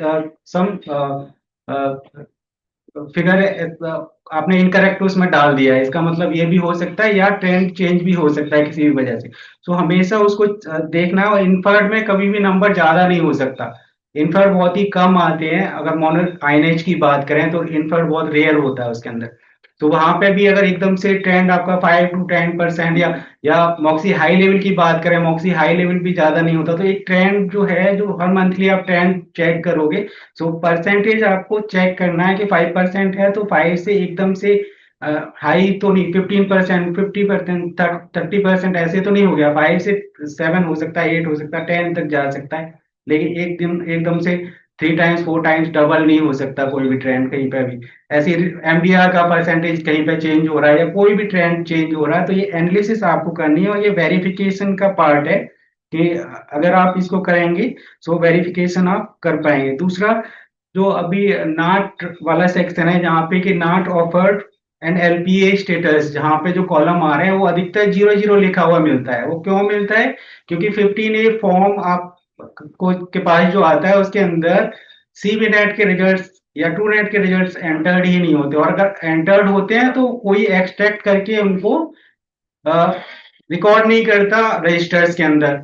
some figure आपने इनकरेक्ट उसमें डाल दिया है. इसका मतलब ये भी हो सकता है, या ट्रेंड चेंज भी हो सकता है किसी भी वजह से. सो हमेशा उसको देखना है. और इन्फर्ड में कभी भी नंबर ज्यादा नहीं हो सकता. इन्फर्ड बहुत ही कम आते हैं. अगर मोनो आईएनएच की बात करें तो इन्फर्ड बहुत रेयर होता है उसके अंदर. तो वहां पे भी अगर एकदम से ट्रेंड आपका 5 to 10% या मॉक्सी हाई लेवल की बात करें, मॉक्सी हाई लेवल भी ज्यादा नहीं होता. तो एक ट्रेंड जो है, जो हर मंथली आप ट्रेंड चेक करोगे, सो परसेंटेज आपको चेक करना है कि 5% है तो 5 से एकदम से हाई तो नहीं, 15%, 50%, 30% ऐसे तो नहीं हो गया. 5 से 7 हो सकता है, 8 हो सकता है, 10 तक जा सकता है. लेकिन एक दिन एकदम से 3 टाइम्स 4 टाइम्स डबल नहीं हो सकता कोई भी ट्रेंड कहीं पे भी. ऐसे एमडीआर का परसेंटेज कहीं पे चेंज हो रहा है या कोई भी ट्रेंड चेंज हो रहा है, तो ये एनालिसिस आपको करनी है. और ये वेरिफिकेशन का पार्ट है कि अगर आप इसको करेंगे सो वेरिफिकेशन आप कर पाएंगे. दूसरा, जो अभी नाट वाला सेक्शन है जहाँ पे कि नाट ऑफर्ड एंड एलपीए स्टेटस, जहाँ पे जो कॉलम आ रहे हैं वो अधिकतर 00 लिखा हुआ मिलता है. वो क्यों मिलता है? क्योंकि 15A फॉर्म आप को के पास जो आता है उसके अंदर सीबी नेट के रिजल्ट्स या टू नेट के रिजल्ट्स एंटर्ड ही नहीं होते. और अगर एंटर्ड होते हैं तो कोई एक्सट्रैक्ट करके उनको रिकॉर्ड नहीं करता रजिस्टर्स के अंदर,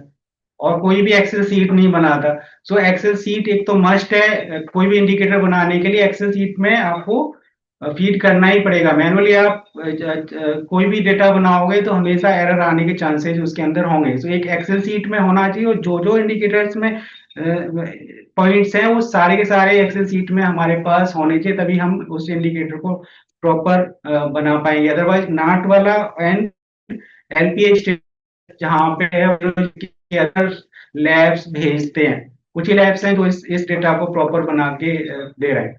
और कोई भी एक्सेल सीट नहीं बनाता. सो एक्सेल सीट एक तो मस्ट है कोई भी इंडिकेटर बनाने के लिए. एक्सेल सीट में आपको फीड करना ही पड़ेगा. मैनुअली आप कोई भी डेटा बनाओगे तो हमेशा एरर आने के चांसेस उसके अंदर होंगे. सो एक एक्सेल सीट में होना चाहिए, और जो जो इंडिकेटर्स में पॉइंट्स हैं वो सारे के सारे एक्सेल सीट में हमारे पास होने चाहिए, तभी हम उस इंडिकेटर को प्रॉपर बना पाएंगे. अदरवाइज नाट वाला एंड एलपीए जहाँ पे अदर लैब्स भेजते हैं, कुछ ही लैब्स हैं जो इस डेटा को प्रॉपर बना के दे रहे हैं.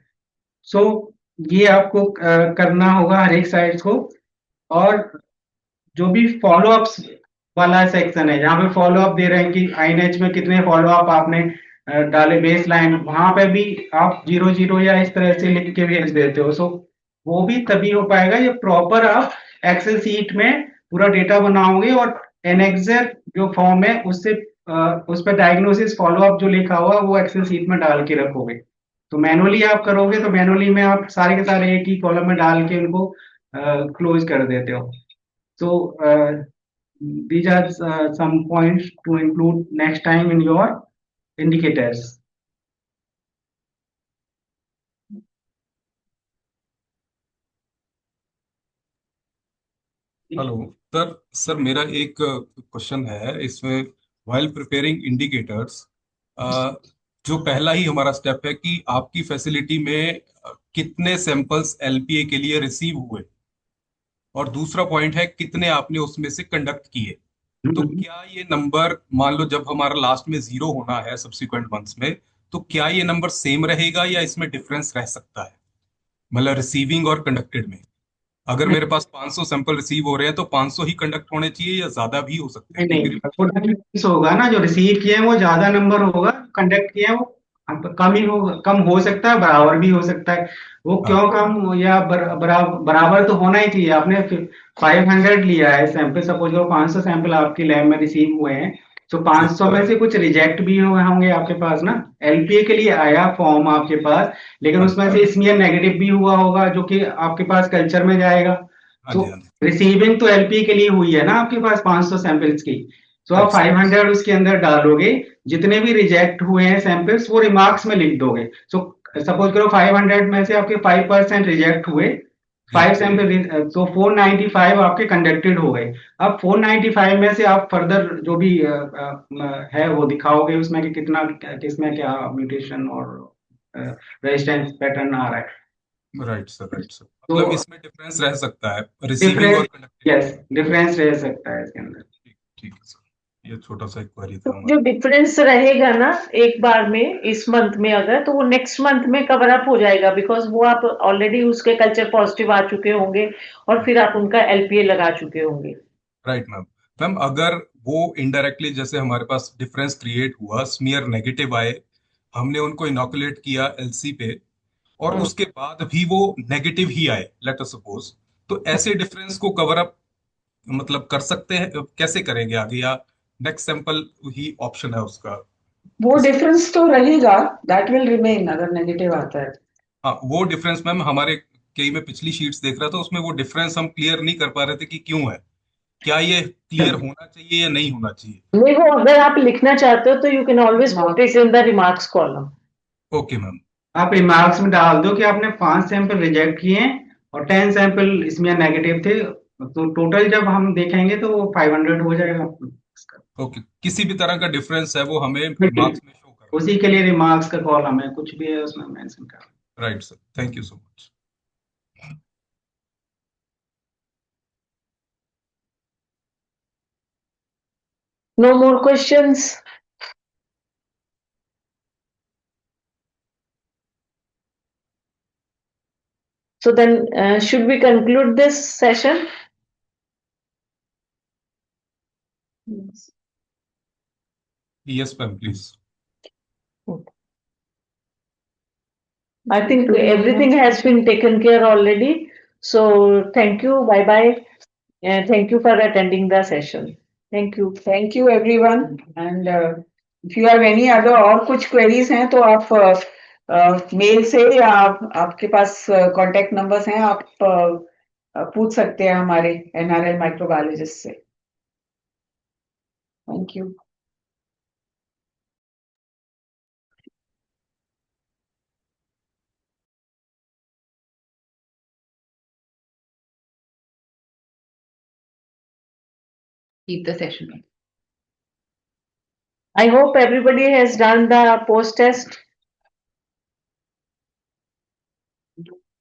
सो ये आपको करना होगा हर एक साइड को. और जो भी फॉलो अप्स वाला सेक्शन है जहाँ पे फॉलो अप दे रहे हैं कि आईएनएच में कितने फॉलो अप आपने डाले बेस लाइन, वहां पे भी आप 00 या इस तरह से लिख के भेज देते हो. सो वो भी तभी हो पाएगा ये प्रॉपर आप एक्सेल सीट में पूरा डेटा बनाओगे और एनेक्सर जो फॉर्म है उससे उस पर डायग्नोसिस फॉलो अप जो लिखा हुआ वो एक्सेल सीट में डाल के रखोगे. तो मैनुअली आप करोगे तो मैनुअली में आप सारे के सारे एक ही कॉलम में डाल के उनको क्लोज कर देते हो. So these are some points to include next time in your indicators. Hello sir. Sir मेरा एक क्वेश्चन है इसमें. while preparing indicators, जो पहला ही हमारा स्टेप है कि आपकी फैसिलिटी में कितने सैंपल्स एलपीए के लिए रिसीव हुए, और दूसरा पॉइंट है कितने आपने उसमें से कंडक्ट किए। तो क्या ये नंबर, मान लो जब हमारा लास्ट में 0 होना है सब्सिक्वेंट मंथ्स में, तो क्या ये नंबर सेम रहेगा या इसमें डिफरेंस रह सकता है, मतलब रिसीविंग और कंडक्टेड में? अगर मेरे पास 500 सैंपल रिसीव हो रहे हैं तो 500 ही कंडक्ट होने चाहिए या ज्यादा भी हो सकते हैं? नहीं क्योंकि वो difference होगा ना, जो रिसीव किए हैं वो ज्यादा नंबर होगा, कंडक्ट किए हैं वो कम ही होगा, कम हो सकता है, बराबर भी हो सकता है। वो क्यों कम या बराबर तो होना ही चाहिए। आपने 500 लिया है सैंपल, सपोज लो 500 सैंपल आपकी लैब में रिसीव हुए हैं, तो 500 में से कुछ रिजेक्ट भी हुए होंगे आपके पास ना। एलपीए के लिए आया फॉर्म आपके पास, लेकिन उसमें से स्मीयर नेगेटिव भी हुआ होगा जो कि आपके पास कल्चर में जाएगा। तो रिसीविंग तो एलपी के लिए हुई है ना आपके पास 500 सैंपल्स की, तो आप 500 उसके अंदर डालोगे, जितने भी रिजेक्ट हुए हैं सैंपल्स वो रिमार्क्स में लिख दोगे। सो सपोज करो 500 में से आपके 5% रिजेक्ट हुए, 5 सैंपल, तो 495 आपके कंडक्टेड हो गए। अब 495 में से आप फर्दर जो भी है वो दिखाओगे उसमें कि कितना किसमें क्या म्यूटेशन और रेजिस्टेंस पैटर्न आ रहा है। राइट सर, मतलब इसमें डिफरेंस रह सकता है रिसीविंग डिफरेंस, और कंडक्टेड। यस डिफरेंस रह सकता है इसके अंदर। ठीक है सर, ये छोटा सा एक क्वेरी तो था जो हमारा। डिफरेंस रहेगा ना एक बार में इस मंथ में, अगर तो वो नेक्स्ट मंथ में कवर अप हो जाएगा, बिकॉज वो आप ऑलरेडी उसके कल्चर पॉजिटिव आ चुके होंगे और फिर आप उनका एलपीए लगा चुके होंगे। Right ma'am. मैम अगर वो इनडायरेक्टली जैसे हमारे पास डिफरेंस क्रिएट हुआ, स्मीयर नेगेटिव आए, हमने उनको इनोकुलेट किया एलसी पे, और उसके बाद भी वो नेगेटिव ही आए, लेट अस सपोज, तो ऐसे डिफरेंस को कवर अप मतलब कर सकते हैं, कैसे करेंगे आगे, या नेक्स्ट सैंपल ही ऑप्शन है उसका? वो डिफरेंस तो रहेगा, दैट विल रिमेन अगर नेगेटिव आता है। हाँ, वो डिफरेंस मैम हमारे कई में पिछली शीट्स देख रहा था, उसमें वो डिफरेंस हम क्लियर नहीं कर पा रहे थे कि क्यों है, क्या ये क्लियर होना चाहिए या नहीं होना चाहिए? नहीं, वो अगर आप लिखना चाहते हो तो you can always put it in the remarks column. Okay ma'am. आप रिमार्क्स में डाल दो कि आपने 5 सैंपल रिजेक्ट किए हैं और 10 सैंपल इसमें नेगेटिव थे, तो टोटल जब हम देखेंगे तो वो 500 हो जाएगा। ओके, किसी भी तरह का डिफरेंस है वो हमें रिमार्क्स में शो करना उसी के लिए रिमार्क्स का कॉलम है, कुछ भी है उसमें मेंशन कर। है। Right sir, thank you so much. No more questions? So then, should we conclude this session? Yes ma'am please. I think everything has been taken care already. So thank you, bye bye, and thank you for attending the session. Thank you. Thank you everyone, and if you have any other और कुछ queries हैं तो आप मेल से या आपके पास कांटेक्ट नंबर्स हैं, आप पूछ सकते हैं हमारे एनआरएल माइक्रोबायोलॉजिस्ट से। Thank you. Keep the session. I hope everybody has done the post test.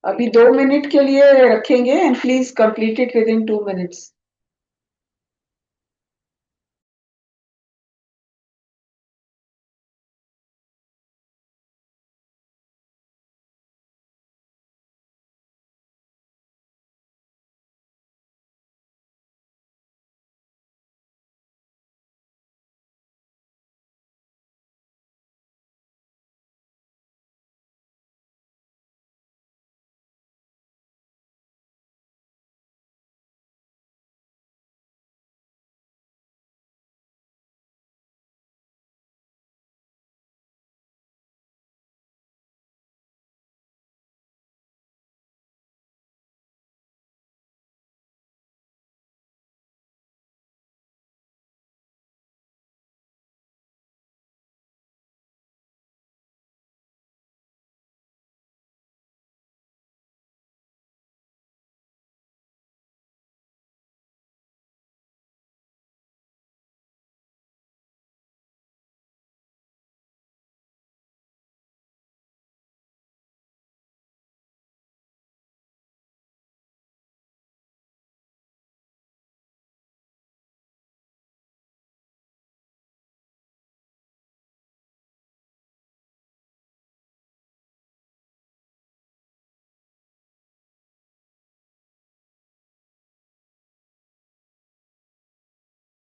अभी 2 मिनट के लिए रखेंगे, and please complete it within 2 minutes.